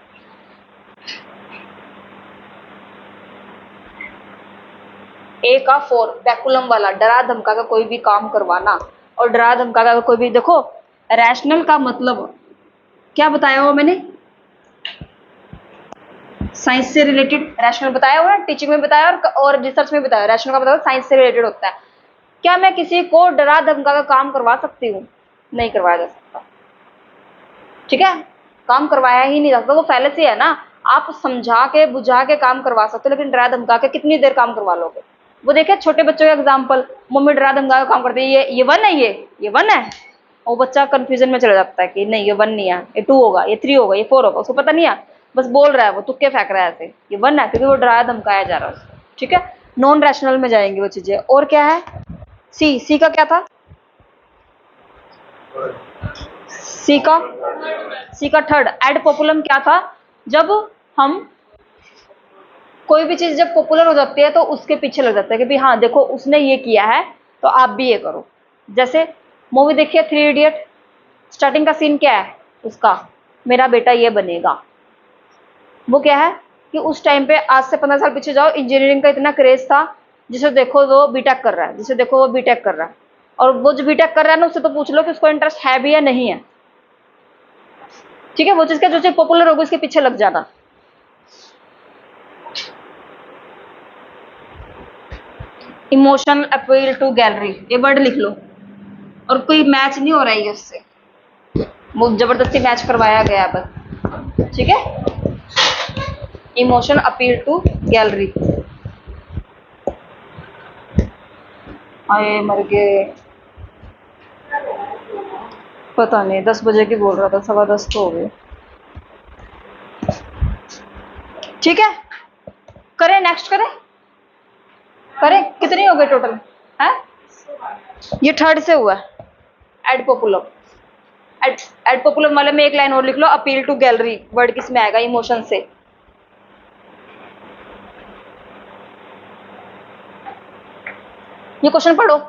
[SPEAKER 1] ए का 4 बैकुलम वाला, डरा धमका का कोई भी काम करवाना और डरा धमका का कोई भी, देखो रैशनल का मतलब क्या बताया हुआ मैंने, साइंस से रिलेटेड रैशनल बताया हुआ है, टीचिंग में बताया और रिसर्च में बताया। रैशनल का मतलब साइंस से रिलेटेड होता है। क्या मैं किसी को डरा धमका का काम करवा सकती हूँ? नहीं करवाया जा सकता। ठीक है, काम करवाया ही नहीं जा सकता, वो फैलेसी है ना। आप समझा के बुझा के काम करवा सकते हो, लेकिन डरा धमका के कितनी देर काम करवा लोगे? वो देखिए छोटे बच्चों का एग्जाम्पल, मम्मी डरा धमका का काम करती है, ये वन है, ये वन है। वो बच्चा कंफ्यूजन में चला जाता है कि नहीं ये वन नहीं है, ये 2 होगा, ये 3 होगा, ये 4 होगा, उसको पता नहीं है, बस बोल रहा है, वो तुक्के फेंक रहा है ऐसे, ये वन है, क्योंकि वो डराया धमकाया जा रहा है उसको। ठीक है, नॉन रैशनल में जाएंगे वो चीजें। और क्या है? सी का क्या था? सी का थर्ड एड पॉपुलम क्या था? जब हम कोई भी चीज जब पॉपुलर हो जाती है तो उसके पीछे लग जाता है कि भाई हाँ देखो उसने ये किया है तो आप भी ये करो। जैसे मूवी देखिए 3 इडियट, स्टार्टिंग का सीन क्या है उसका? मेरा बेटा ये बनेगा। वो क्या है कि उस टाइम पे आज से 15 साल पीछे जाओ, इंजीनियरिंग का इतना क्रेज था, जिसे देखो वो बीटेक कर रहा है, जिसे देखो वो बीटेक कर रहा है। और वो जो बीटेक कर रहा है ना, उससे तो पूछ लो कि उसको इंटरेस्ट है भी या नहीं है। ठीक है, वो चीज क्या, जो चीज पॉपुलर होगी उसके पीछे लग जाना। इमोशनल अपील टू गैलरी, ये वर्ड लिख लो। और कोई मैच नहीं हो रहा है उससे, वो जबरदस्ती मैच करवाया गया बस। ठीक है, इमोशनल अपील टू गैलरी। आए मर गए, पता नहीं 10 बजे की बोल रहा था, 10:15 तो हो गए। ठीक है, करें नेक्स्ट, करें करें, कितनी हो गई टोटल है? ये थर्ड से हुआ एड पॉपुलम। एड पॉपुलम वाले में एक लाइन और लिख लो, अपील टू गैलरी वर्ड किस में आएगा? इमोशन से। ये क्वेश्चन पढ़ो।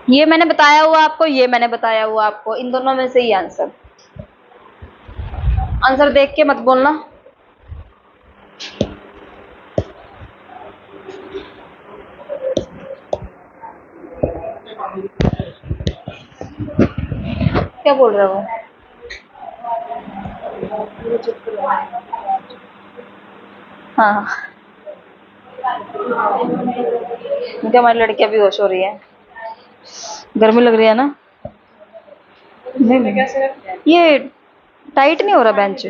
[SPEAKER 1] ये मैंने बताया हुआ आपको, ये मैंने बताया हुआ आपको, इन दोनों में से ही आंसर। आंसर देख के मत बोलना। क्या बोल रहे हो? हाँ, क्योंकि हमारी लड़कियां भी होश हो रही है, गर्मी लग रही है ना। नहीं, ये टाइट नहीं हो रहा बेंच।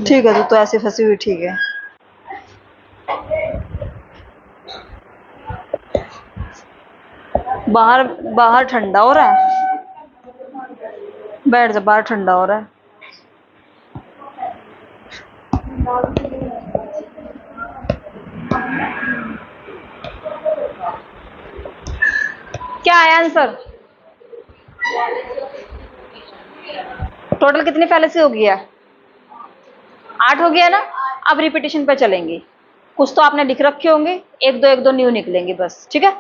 [SPEAKER 1] ठीक है, तो ऐसी फंसी हुई ठीक है। बाहर बाहर ठंडा हो रहा है, बैठ जा, बाहर ठंडा हो रहा है। क्या आया आंसर? टोटल कितनी फैलेसी हो गया? 8 हो गया ना। अब रिपीटेशन पे चलेंगे, कुछ तो आपने लिख रखे होंगे, एक दो न्यू निकलेंगे बस। ठीक है,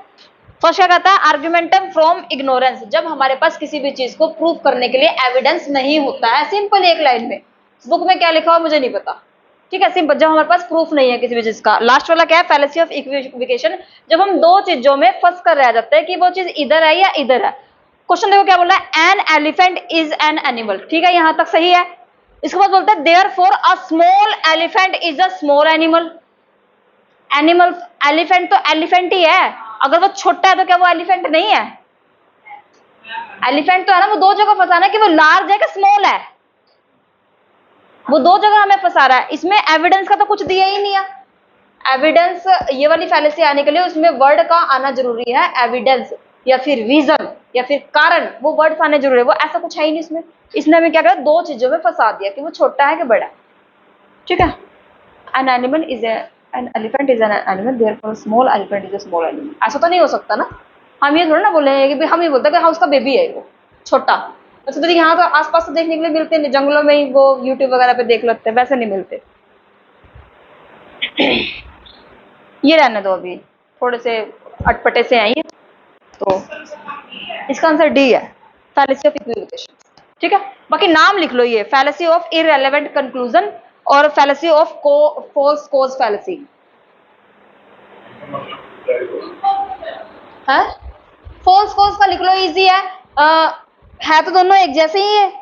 [SPEAKER 1] फर्स्ट क्या कहता है? आर्ग्यूमेंटम फ्रॉम इग्नोरेंस, जब हमारे पास किसी भी चीज को प्रूव करने के लिए एविडेंस नहीं होता है। सिंपल एक लाइन में, बुक में क्या लिखा हो मुझे नहीं पता। ठीक है, सिंपल, जब हमारे पास प्रूफ नहीं है किसी भी चीज का। लास्ट वाला क्या है? फैलेसी ऑफ इक्विवेकेशन, जब हम दो चीजों में फंस कर रह जाते हैं कि वो चीज इधर है या इधर है। क्वेश्चन देखो क्या बोल रहा है, an elephant is an animal. ठीक है, यहां तक सही है। इसके बाद बोलता है therefore a small elephant is a small animal. Animal, elephant तो एलिफेंट ही है, अगर वो छोटा है तो क्या वो एलिफेंट नहीं है? एलिफेंट तो है ना। वो दो जगह फंसाना है कि वो लार्ज है कि स्मॉल है, वो दो जगह हमें फंसा रहा है। इसमें एविडेंस का तो कुछ दिया ही नहीं है। एविडेंस, ये वाली फैलेसी आने के लिए उसमें वर्ड का आना जरूरी है, एविडेंस या फिर रीजन या फिर कारण, वो वर्ड्स आने जरूरी है। वो ऐसा कुछ है ही नहीं इसमें। इसने हमें क्या करा, दो चीजों में फंसा दिया कि वो छोटा है कि बड़ा है। ठीक है, an animal is an elephant is an animal, therefore small elephant is a small animal. ऐसा तो नहीं हो सकता ना। हम ये थोड़ा ना बोले कि भाई, हम ये बोलते हैं कि हाँ उसका बेबी है वो छोटा। वैसे तो यहाँ तो आसपास तो देखने के लिए मिलते हैं, जंगलों में ही वो यूट्यूब वगैरह पे देख लेते हैं, वैसे नहीं मिलते। ये रहने दो, अभी थोड़े से अटपटे से आइए। तो इसका आंसर डी है, फैलेसी ऑफ इक्विवोकेशन। ठीक है, बाकी नाम लिख लो, ये फैलेसी ऑफ इररेलेवेंट कंक्लूजन और fallacy of false cause fallacy है। फॉल्स कॉज का लिख लो, इजी है तो दोनों एक जैसे ही है।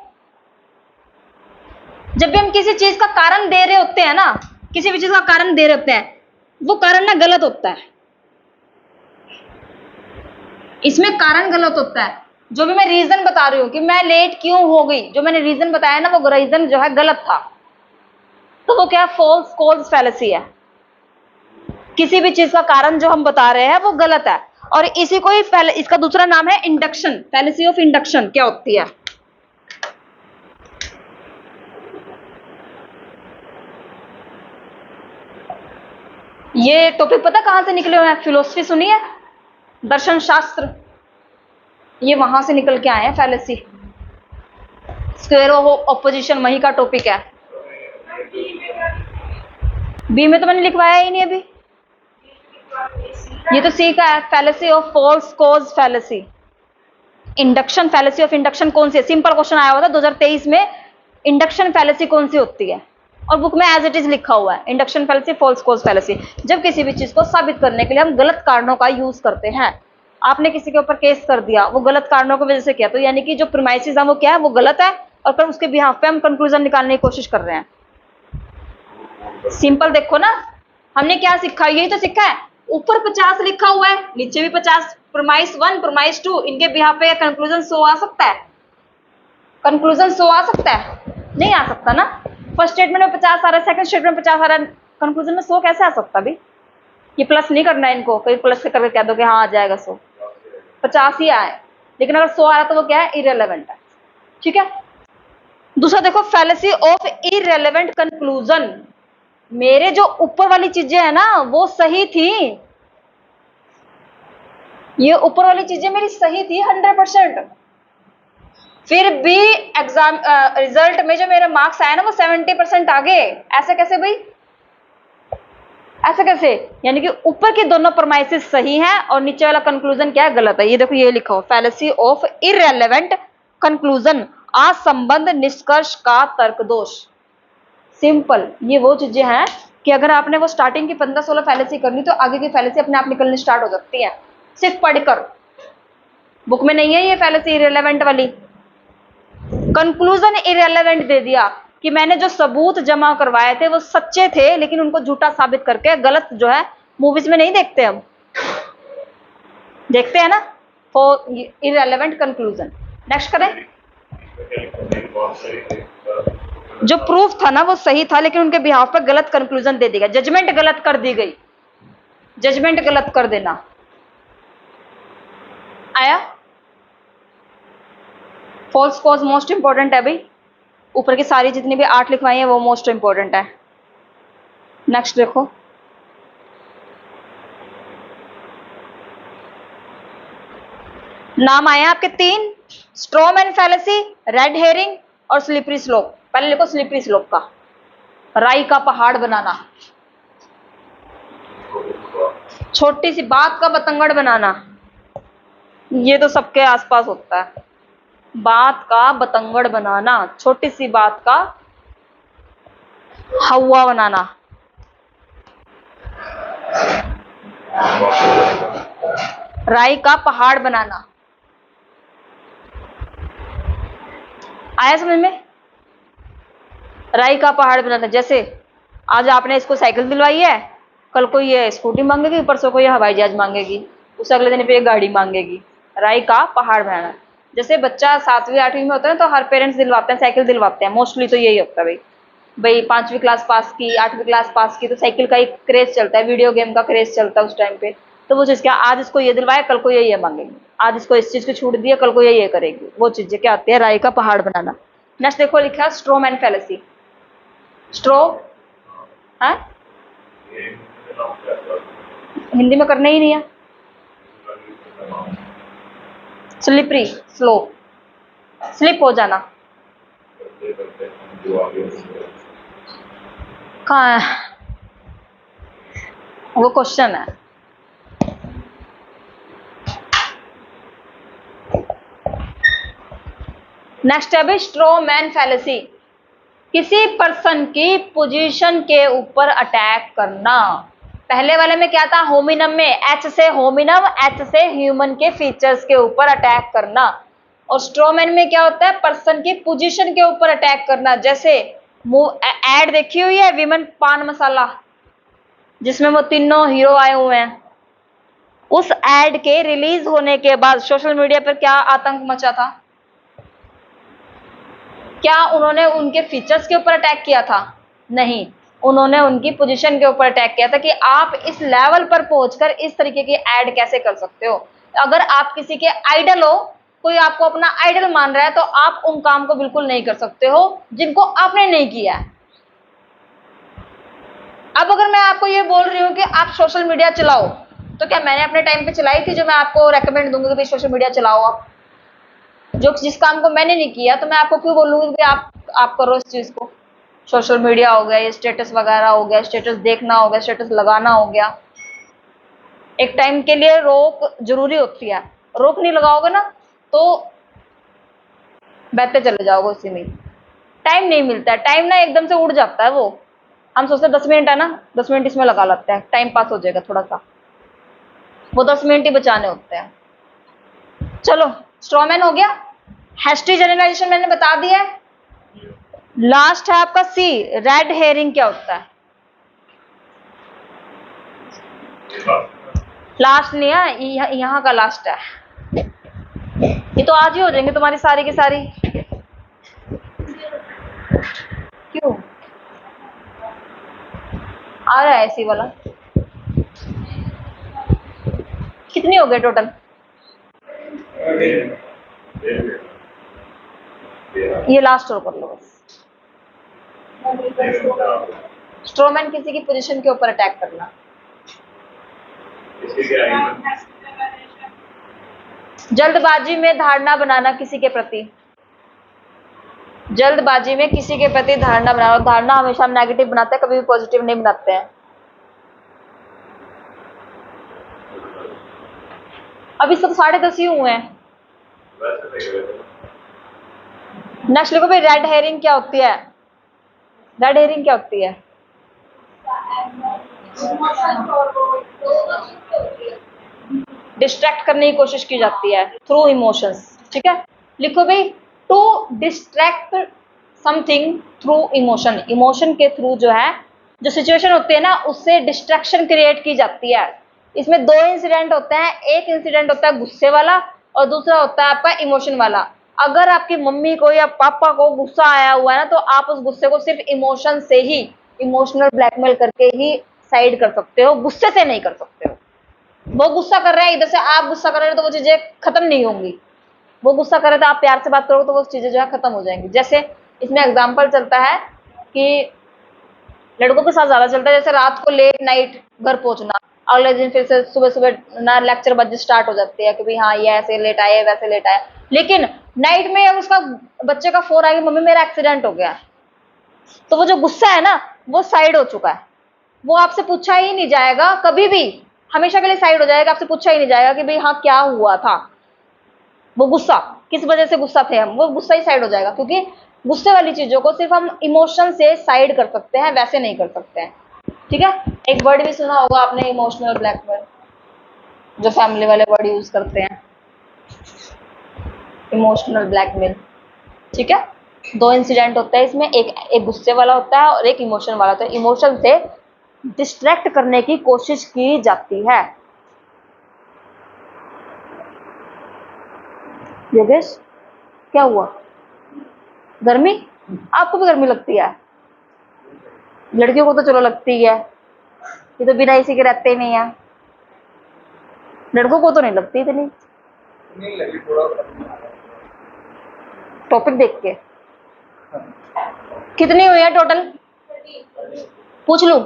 [SPEAKER 1] जब भी हम किसी चीज का कारण दे रहे होते हैं ना, किसी भी चीज का कारण दे रहे होते हैं, वो कारण ना गलत होता है। इसमें कारण गलत होता है। जो भी मैं रीजन बता रही हूँ कि मैं लेट क्यों हो गई, जो मैंने रीजन बताया ना, वो रीजन जो है गलत था, तो वो क्या, फॉल्स कॉज फैलेसी है। किसी भी चीज का कारण जो हम बता रहे हैं वो गलत है। और इसी को ही इसका दूसरा नाम है इंडक्शन, फैलेसी ऑफ इंडक्शन क्या होती है। ये टॉपिक पता कहां से निकले हुए हैं? फिलोसफी सुनी है, दर्शन शास्त्र, ये वहां से निकल के आए हैं फैलेसी। स्क्वायर ऑफ ऑपोजिशन वही का टॉपिक है। बी में तो मैंने लिखवाया ही नहीं अभी, ये तो सी का है, fallacy of false cause fallacy. Induction, fallacy of induction कौन सी है? सिंपल क्वेश्चन आया हुआ था 2023 में, इंडक्शन फैलेसी कौन सी होती है, और बुक में एज इट इज लिखा हुआ है, induction fallacy, false cause fallacy. जब किसी भी चीज को साबित करने के लिए हम गलत कारणों का यूज करते हैं। आपने किसी के ऊपर केस कर दिया, वो गलत कारणों की वजह से किया, तो यानी कि जो प्रीमाइसेस है वो क्या है, वो गलत है, और फिर उसके बिहाफ पे हम कंक्लूजन निकालने की कोशिश कर रहे हैं। सिंपल देखो ना, हमने क्या सीखा, यही तो सीखा है। ऊपर 50 लिखा हुआ है, नीचे भी 50, प्रोमाइस 1 प्रोमाइस 2, इनके बिहाफ पे कंक्लूजन 100 आ सकता है? कंक्लूजन 100 आ सकता है? नहीं आ सकता ना। फर्स्ट स्टेटमेंट में 50 आ रहा है, सेकंड स्टेटमेंट में 50 आ रहा है, कंक्लूजन में 100 कैसे आ सकता भी? ये प्लस नहीं करना है इनको, कहीं प्लस करके कह दो कि हाँ आ जाएगा 100, 50 ही आए, लेकिन अगर 100 आ रहा तो वो क्या है, इररेलेवेंट है। ठीक है, दूसरा देखो, फैलेसी ऑफ इररेलेवेंट कंक्लूजन। मेरे जो ऊपर वाली चीजें है ना वो सही थी, ये ऊपर वाली चीजें मेरी सही थी 100%, फिर भी एग्जाम रिजल्ट में जो मेरे मार्क्स आए ना वो 70% आ गए। ऐसे कैसे भाई, ऐसे कैसे? यानी कि ऊपर की दोनों प्रमाइसेस सही हैं और नीचे वाला कंक्लूजन क्या है, गलत है। ये देखो, ये लिखा हो, फैलेसी ऑफ इररेलेवेंट कंक्लूजन, असंबद्ध निष्कर्ष का तर्क दोष। सिंपल, ये वो चीजें हैं कि अगर आपने वो स्टार्टिंग की 15-16 फैलेसी करनी तो आगे की फैलेसी अपने आप निकलनी स्टार्ट हो सकती है, सिर्फ पढ़कर। बुक में नहीं है ये फैलेसी इररेलेवेंट वाली। कंक्लूजन इररेलेवेंट दे दिया कि मैंने जो सबूत जमा करवाए थे वो सच्चे थे, लेकिन उनको झूठा साबित करके, गलत जो है, मूवीज में नहीं देखते हम, देखते हैं ना, फॉर इररेलेवेंट कंक्लूजन। नेक्स्ट करें, जो प्रूफ था ना वो सही था, लेकिन उनके बिहाफ पर गलत कंक्लूजन दे दिया, जजमेंट गलत कर दी गई, जजमेंट गलत कर देना आया। फॉल्स कॉज मोस्ट इंपॉर्टेंट है भाई, ऊपर की सारी जितनी भी 8 लिखवाई है वो मोस्ट इंपॉर्टेंट है। नेक्स्ट देखो, नाम आए आपके 3, स्ट्रॉमैन फैलेसी, रेड हेरिंग और स्लिपरी स्लोप। पहले लिखो स्लिपरी स्लोप का, राई का पहाड़ बनाना, छोटी सी बात का बतंगड़ बनाना, ये तो सबके आसपास होता है, बात का बतंगड़ बनाना, छोटी सी बात का हवा बनाना। राई का पहाड़ बनाना, आया समझ में? राई का पहाड़ बनाना, जैसे आज आपने इसको साइकिल दिलवाई है, कल को ये स्कूटी मांगेगी, परसों को ये हवाई जहाज मांगेगी, उस अगले दिन पे ये गाड़ी मांगेगी। राई का पहाड़ बनाना। जैसे बच्चा 7वीं 8वीं में होता है तो हर पेरेंट्स दिलवाते हैं, साइकिल दिलवाते हैं, मोस्टली तो यही होता है भाई। भाई 5वीं क्लास पास की, 8वीं क्लास पास की, तो साइकिल का एक क्रेज चलता है, वीडियो गेम का क्रेज चलता है उस टाइम पे। तो वो चीज क्या, आज इसको ये दिलवाए कल को ये मांगेंगे, आज इसको इस चीज की छूट दी है कल को ये करेगी। वो चीजें क्या आती है, राय का पहाड़ बनाना। नेक्स्ट देखो लिखा स्ट्रो मैन फैलेसी। स्ट्रो है, हिंदी में करना ही नहीं है। स्लिपरी, स्लो, स्लिप हो जाना। कहाँ है वो, क्वेश्चन है। नेक्स्ट है भाई स्ट्रो मैन फैलेसी, किसी पर्सन की पोजीशन के ऊपर अटैक करना। पहले वाले में क्या था, होमिनम में एच से होमिनम, एच से ह्यूमन के फीचर्स के ऊपर अटैक करना। और स्ट्रोमैन में क्या होता है, पर्सन की पोजीशन के ऊपर अटैक करना। जैसे एड देखी हुई है विमन पान मसाला, जिसमें वो तीनों हीरो आए हुए हैं। उस एड के रिलीज होने के बाद सोशल मीडिया पर क्या आतंक मचा था। क्या उन्होंने उनके फीचर्स के ऊपर अटैक किया था? नहीं, उन्होंने उनकी पोजीशन के ऊपर अटैक किया था कि आप इस लेवल पर पहुंचकर इस तरीके की एड कैसे कर सकते हो। अगर आप किसी के आइडल हो, कोई आपको अपना आइडल मान रहा है, तो आप उन काम को बिल्कुल नहीं कर सकते हो जिनको आपने नहीं किया है। अब अगर मैं आपको ये बोल रही हूँ कि आप सोशल मीडिया चलाओ, तो क्या मैंने अपने टाइम पे चलाई थी जो मैं आपको रेकमेंड दूंगी कि भाई सोशल मीडिया चलाओ आप? जो जिस काम को मैंने नहीं किया तो मैं आपको क्यों बोलूंगी कि आप करो इस चीज को। सोशल मीडिया हो गया, ये स्टेटस वगैरह हो गया, स्टेटस देखना हो गया, स्टेटस लगाना हो गया, एक टाइम के लिए रोक जरूरी होती है। रोक नहीं लगाओगे ना तो बहते चले जाओगे उसी में। टाइम नहीं मिलता है, टाइम ना एकदम से उड़ जाता है। वो हम सोचते हैं 10 मिनट है ना, 10 मिनट इसमें लगा लेते हैं, टाइम पास हो जाएगा थोड़ा सा, वो 10 मिनट ही बचाने होते हैं। चलो स्ट्रॉमैन हो गया। हैस्टी जनरलाइजेशन मैंने बता दिया है। लास्ट है आपका सी, रेड हेयरिंग क्या होता है? लास्ट नहीं है, यहाँ का लास्ट है। ये तो आज ही हो जाएंगे तुम्हारी सारी की सारी। क्यों आ रहा है ऐसी वाला? कितनी हो गए टोटल? ये लास्ट और कर लो बस। स्ट्रोमैन किसी की पोजीशन के ऊपर अटैक करना। जल्दबाजी में धारणा बनाना किसी के प्रति, जल्दबाजी में किसी के प्रति धारणा बनाना। धारणा हमेशा हम नेगेटिव बनाते हैं, कभी भी पॉजिटिव नहीं बनाते हैं। अभी सब 10:30 ही हुए हैं। नेक्स्ट लिखो भाई, रेड हेयरिंग क्या होती है? रेड हेयरिंग क्या होती है? डिस्ट्रैक्ट करने की कोशिश की जाती है थ्रू इमोशंस। ठीक है, लिखो भाई, to distract something through emotion. Emotion के थ्रू जो है, जो सिचुएशन होती है ना, उससे डिस्ट्रैक्शन क्रिएट की जाती है। इसमें दो इंसिडेंट होते हैं, एक इंसिडेंट होता है गुस्से वाला और दूसरा होता है आपका इमोशन वाला। अगर आपकी मम्मी को या पापा को गुस्सा आया हुआ है ना, तो आप उस गुस्से को सिर्फ इमोशन से ही, इमोशनल ब्लैकमेल करके ही साइड कर सकते हो, गुस्से से नहीं कर सकते हो। वो गुस्सा कर रहे हैं, इधर से आप गुस्सा कर रहे हो, तो वो चीजें खत्म नहीं होंगी। वो गुस्सा कर रहे तो आप प्यार से बात करोगे तो वो चीजें जो है खत्म हो जाएंगी। जैसे इसमें एग्जाम्पल चलता है कि लड़कों के साथ ज्यादा चलता है, जैसे रात को लेट नाइट घर पहुंचना, अगले दिन फिर से सुबह सुबह ना लेक्चर बजे स्टार्ट हो जाती है कि भाई हाँ ये ऐसे लेट आए वैसे लेट आए। लेकिन नाइट में अगर उसका बच्चे का फोन आएगा, मम्मी मेरा एक्सीडेंट हो गया, तो वो जो गुस्सा है ना, वो साइड हो चुका है। वो आपसे पूछा ही नहीं जाएगा कभी भी, हमेशा के लिए साइड हो जाएगा। आपसे पूछा ही नहीं जाएगा कि भाई हाँ क्या हुआ था, वो गुस्सा किस वजह से गुस्सा थे हम, वो गुस्सा ही साइड हो जाएगा। क्योंकि गुस्से वाली चीजों को सिर्फ हम इमोशन से साइड कर सकते हैं, वैसे नहीं कर सकते हैं। ठीक है, एक वर्ड भी सुना होगा आपने, इमोशनल ब्लैकमेल, जो फैमिली वाले वर्ड यूज करते हैं, इमोशनल ब्लैकमेल। ठीक है, दो इंसिडेंट होता है इसमें, एक गुस्से वाला होता है और एक इमोशन वाला होता है। इमोशन से डिस्ट्रैक्ट करने की कोशिश की जाती है। योगेश क्या हुआ? गर्मी? आपको भी गर्मी लगती है? लड़कियों को तो चलो लगती है, ये तो बिना इसी के रहते ही नहीं है। लड़कों को तो नहीं लगती इतनी,
[SPEAKER 2] नहीं लगी थोड़ा।
[SPEAKER 1] टॉपिक देख के। कितनी हुई है टोटल? पूछ लूं?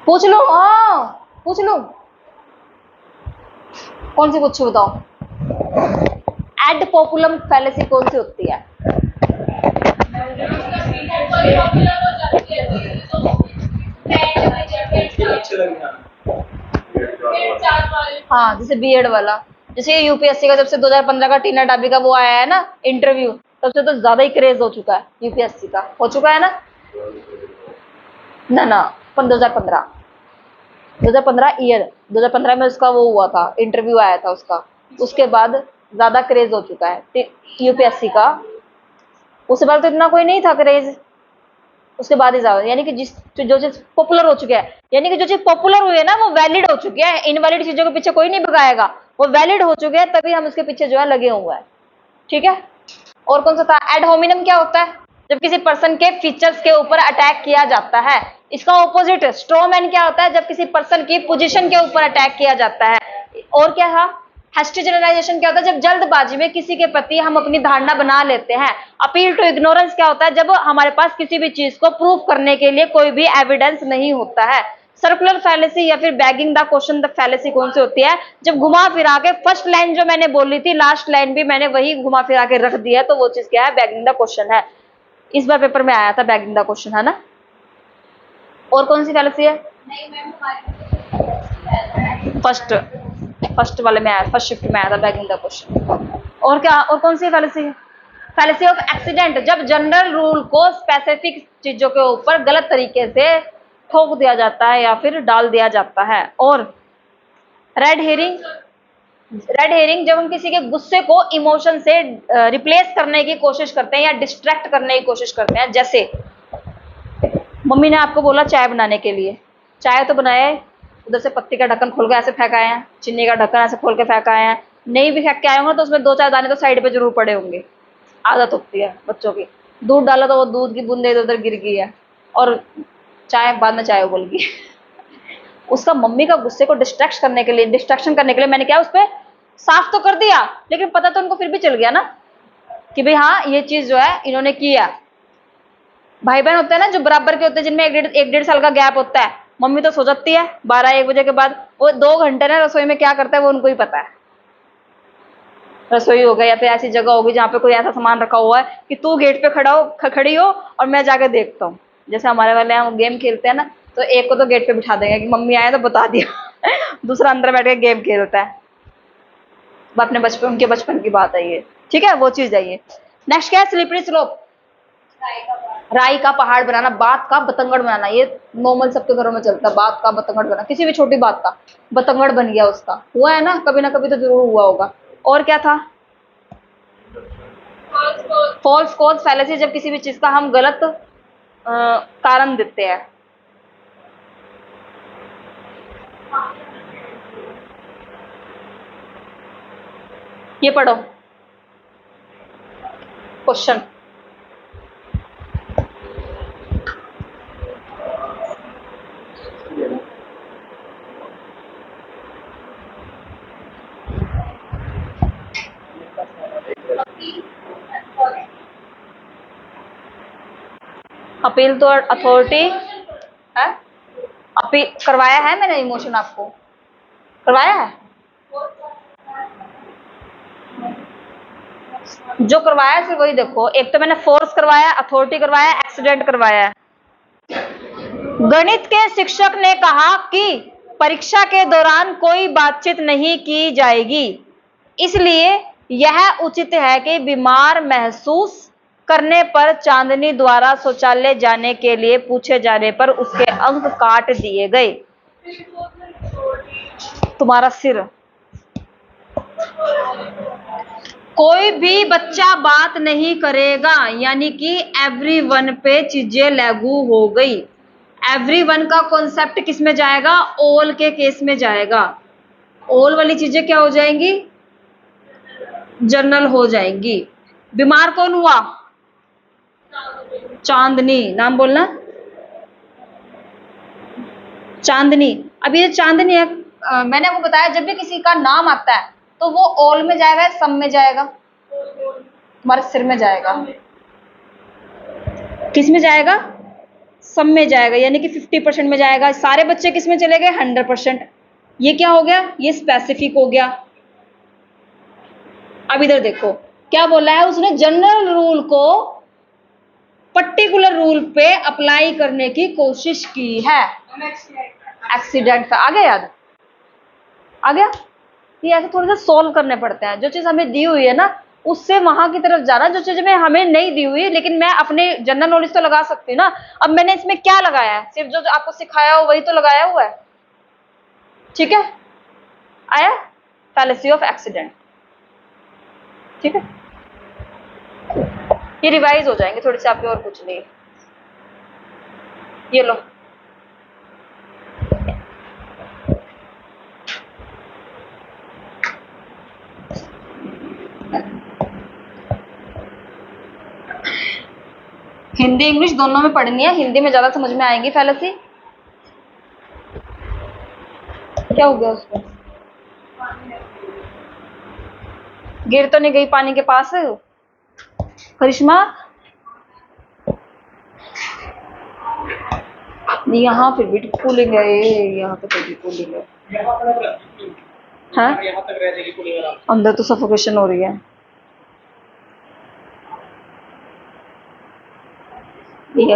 [SPEAKER 1] पूछ लूं? हाँ पूछ लूं। कौन सी पूछू बताओ? एड पॉपुलम फैलेसी कौन सी होती है?
[SPEAKER 2] अच्छे लगे
[SPEAKER 1] हाँ जैसे बीएड वाला, जैसे यूपीएससी का जब से 2015 का टीना डाबी का वो आया है ना इंटरव्यू, तब से तो ज्यादा ही क्रेज हो चुका है यूपीएससी का, हो चुका है ना? ना 2015 ईयर 2015 में उसका वो हुआ था, इंटरव्यू आया था उसका, उसके बाद ज्यादा क्रेज हो चुका है यूपीएससी का। उसके बाद तो इतना कोई नहीं था क्रेज, उसके बाद ही ज्यादा, यानी कि जो चीज पॉपुलर हो चुकी है, यानी कि जो चीज पॉपुलर हुई है ना वो वैलिड हो चुकी है, इनवैलिड चीजों के पीछे कोई नहीं भगाएगा, वो वैलिड हो चुके हैं तभी हम उसके पीछे जो है लगे हुए हैं। ठीक है। और कौन सा था? एड होमिनम क्या होता है? जब किसी पर्सन के फीचर्स के ऊपर अटैक किया जाता है। इसका ऑपोजिट स्ट्रोमैन क्या होता है? जब किसी पर्सन की पोजीशन के ऊपर अटैक किया जाता है। और क्या था? हैस्टी जनरलाइजेशन क्या होता है? जब जल्दबाजी में किसी के प्रति हम अपनी धारणा बना लेते हैं। अपील टू इग्नोरेंस क्या होता है? जब हमारे पास किसी भी चीज को प्रूव करने के लिए कोई भी एविडेंस नहीं होता है। सर्कुलर फैलेसी या फिर bagging the question the fallacy कौन सी होती है? जब घुमा फिरा के फर्स्ट लाइन जो मैंने बोली थी, लास्ट लाइन भी मैंने वही घुमा फिरा के रख दिया है, तो वो चीज क्या है? बैगिंग द क्वेश्चन है। इस बार पेपर में आया था बैगिंग द क्वेश्चन, है ना? और कौन सी फैलेसी है? फर्स्ट वाले में आया, फर्स्ट शिफ्ट में आया था बैगिंग द क्वेश्चन। और क्या? और कौन सी फैलेसी है? फैलेसी ऑफ एक्सीडेंट, जब जनरल रूल को स्पेसिफिक चीजों के ऊपर गलत तरीके से ठोक दिया जाता है या फिर डाल दिया जाता है। और रेड हेरिंग, रेड हेरिंग जब हम किसी के गुस्से को इमोशन से रिप्लेस करने की कोशिश करते हैं या डिस्ट्रैक्ट करने की कोशिश करते हैं। जैसे मम्मी ने आपको बोला चाय बनाने के लिए, चाय तो बनाया है, उधर से पत्ती का ढक्कन खोल के ऐसे फेंकाए हैं, चीनी का ढक्कन ऐसे खोल के फेंकाए हैं, नहीं भी फेंक के आए होंगे तो उसमें 2-4 दाने तो साइड पे जरूर पड़े होंगे, आदत होती है बच्चों की। दूध डाला तो वो दूध की बूंदे इधर उधर गिर गई है, और चाय बाद में चाय उबल गई। उसका मम्मी का गुस्से को डिस्ट्रैक्शन करने के लिए मैंने क्या उस पर साफ तो कर दिया, लेकिन पता तो उनको फिर भी चल गया ना कि भाई हाँ ये चीज जो है इन्होंने किया। भाई बहन होते हैं ना जो बराबर के होते हैं, जिनमें एक डेढ़ साल का गैप होता है, मम्मी तो सो जाती है 12-1 बजे के बाद, वो 2 घंटे ना रसोई में क्या करता है वो उनको ही पता है। रसोई हो गई या फिर ऐसी जगह होगी जहाँ पे कोई ऐसा सामान रखा हुआ है कि तू गेट पे खड़ी हो और मैं जाके देखता हूँ। जैसे हमारे वाले यहाँ गेम खेलते हैं ना, तो एक को तो गेट पे बिठा देंगे कि मम्मी आए तो बता दिया। दूसरा अंदर बैठ के गेम खेलता है। अपने बचपन, उनके बचपन की बात है ये, ठीक है, वो चीज है ये। नेक्स्ट क्या है? स्लिपरी स्लोप, राई का पहाड़ बनाना, बात का बतंगड़ बनाना, ये नॉर्मल सबके घरों में चलता है, बात का बतंगड़ बनाना, किसी भी छोटी बात का बतंगड़ बन गया उसका, हुआ है ना कभी ना कभी तो जरूर हुआ होगा। और क्या था? फॉल्स कॉज फैलेसी, जब किसी भी चीज का हम गलत कारण देते हैं। ये पढ़ो क्वेश्चन। अपील तो अथॉरिटी है, अपील करवाया है मैंने, इमोशन आपको करवाया है, जो करवाया है सिर्फ वही देखो। एक तो मैंने फोर्स करवाया, अथॉरिटी करवाया, एक्सीडेंट करवाया है। गणित के शिक्षक ने कहा कि परीक्षा के दौरान कोई बातचीत नहीं की जाएगी, इसलिए यह उचित है कि बीमार महसूस करने पर चांदनी द्वारा शौचालय जाने के लिए पूछे जाने पर उसके अंक काट दिए गए। तुम्हारा सिर। कोई भी बच्चा बात नहीं करेगा, यानी कि एवरीवन पे चीजें लागू हो गई। एवरीवन का कॉन्सेप्ट किस में जाएगा? ऑल के केस में जाएगा। ऑल वाली चीजें क्या हो जाएंगी? जनरल हो जाएंगी। बीमार कौन हुआ? चांदनी, नाम बोलना। चांदनी। अब ये चांदनी है, मैंने आपको बताया जब भी किसी का नाम आता है तो वो ऑल में जाएगा या सम में जाएगा? तुम्हारे सिर में जाएगा। किस में जाएगा? सम में जाएगा, यानी कि 50% में जाएगा। सारे बच्चे किस में चले गए? 100%। ये क्या हो गया? ये स्पेसिफिक हो गया। अब इधर देखो क्या बोला है उसने, जनरल रूल को पर्टिकुलर रूल पे अप्लाई करने की कोशिश की है। एक्सीडेंट आ गया, याद आ गया। ये ऐसे थोड़ा सा सोल्व करने पड़ते हैं, जो चीज हमें दी हुई है ना उससे वहां की तरफ जाना, जो चीज में हमें नहीं दी हुई लेकिन मैं अपने जनरल नॉलेज तो लगा सकती हूँ ना। अब मैंने इसमें क्या लगाया है? सिर्फ जो आपको सिखाया हो वही तो लगाया हुआ है, ठीक है? आया फैलेसी ऑफ एक्सीडेंट, ठीक है? ये रिवाइज हो जाएंगे थोड़ी सी आपके, और कुछ नहीं। ये लो, हिंदी इंग्लिश दोनों में पढ़नी है, हिंदी में ज्यादा समझ में आएंगी फैलेसी। क्या हो गया उसको? गिर तो नहीं गई पानी के पास करिश्मा? यहाँ फिर भी कूलिंग है, यहाँ पे फिर भी कूलिंग है। हाँ?
[SPEAKER 2] यहाँ तक रह जाएगी पूरी आराम से।
[SPEAKER 1] अंदर तो सफोकेशन हो रही है। ये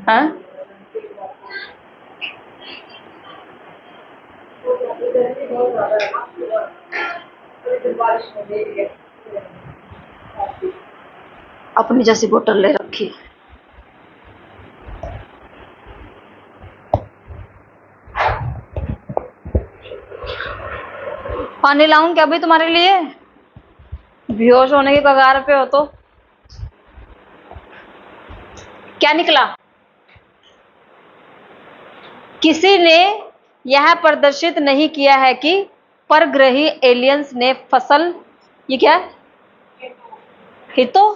[SPEAKER 1] हाँ? अपनी जैसी बोतल ले रखी। पानी लाऊं क्या भाई तुम्हारे लिए? बेहोश होने के कगार पे हो तो। क्या निकला? किसी ने यह प्रदर्शित नहीं किया है कि परग्रही एलियंस ने फसल, ये क्या है? हितो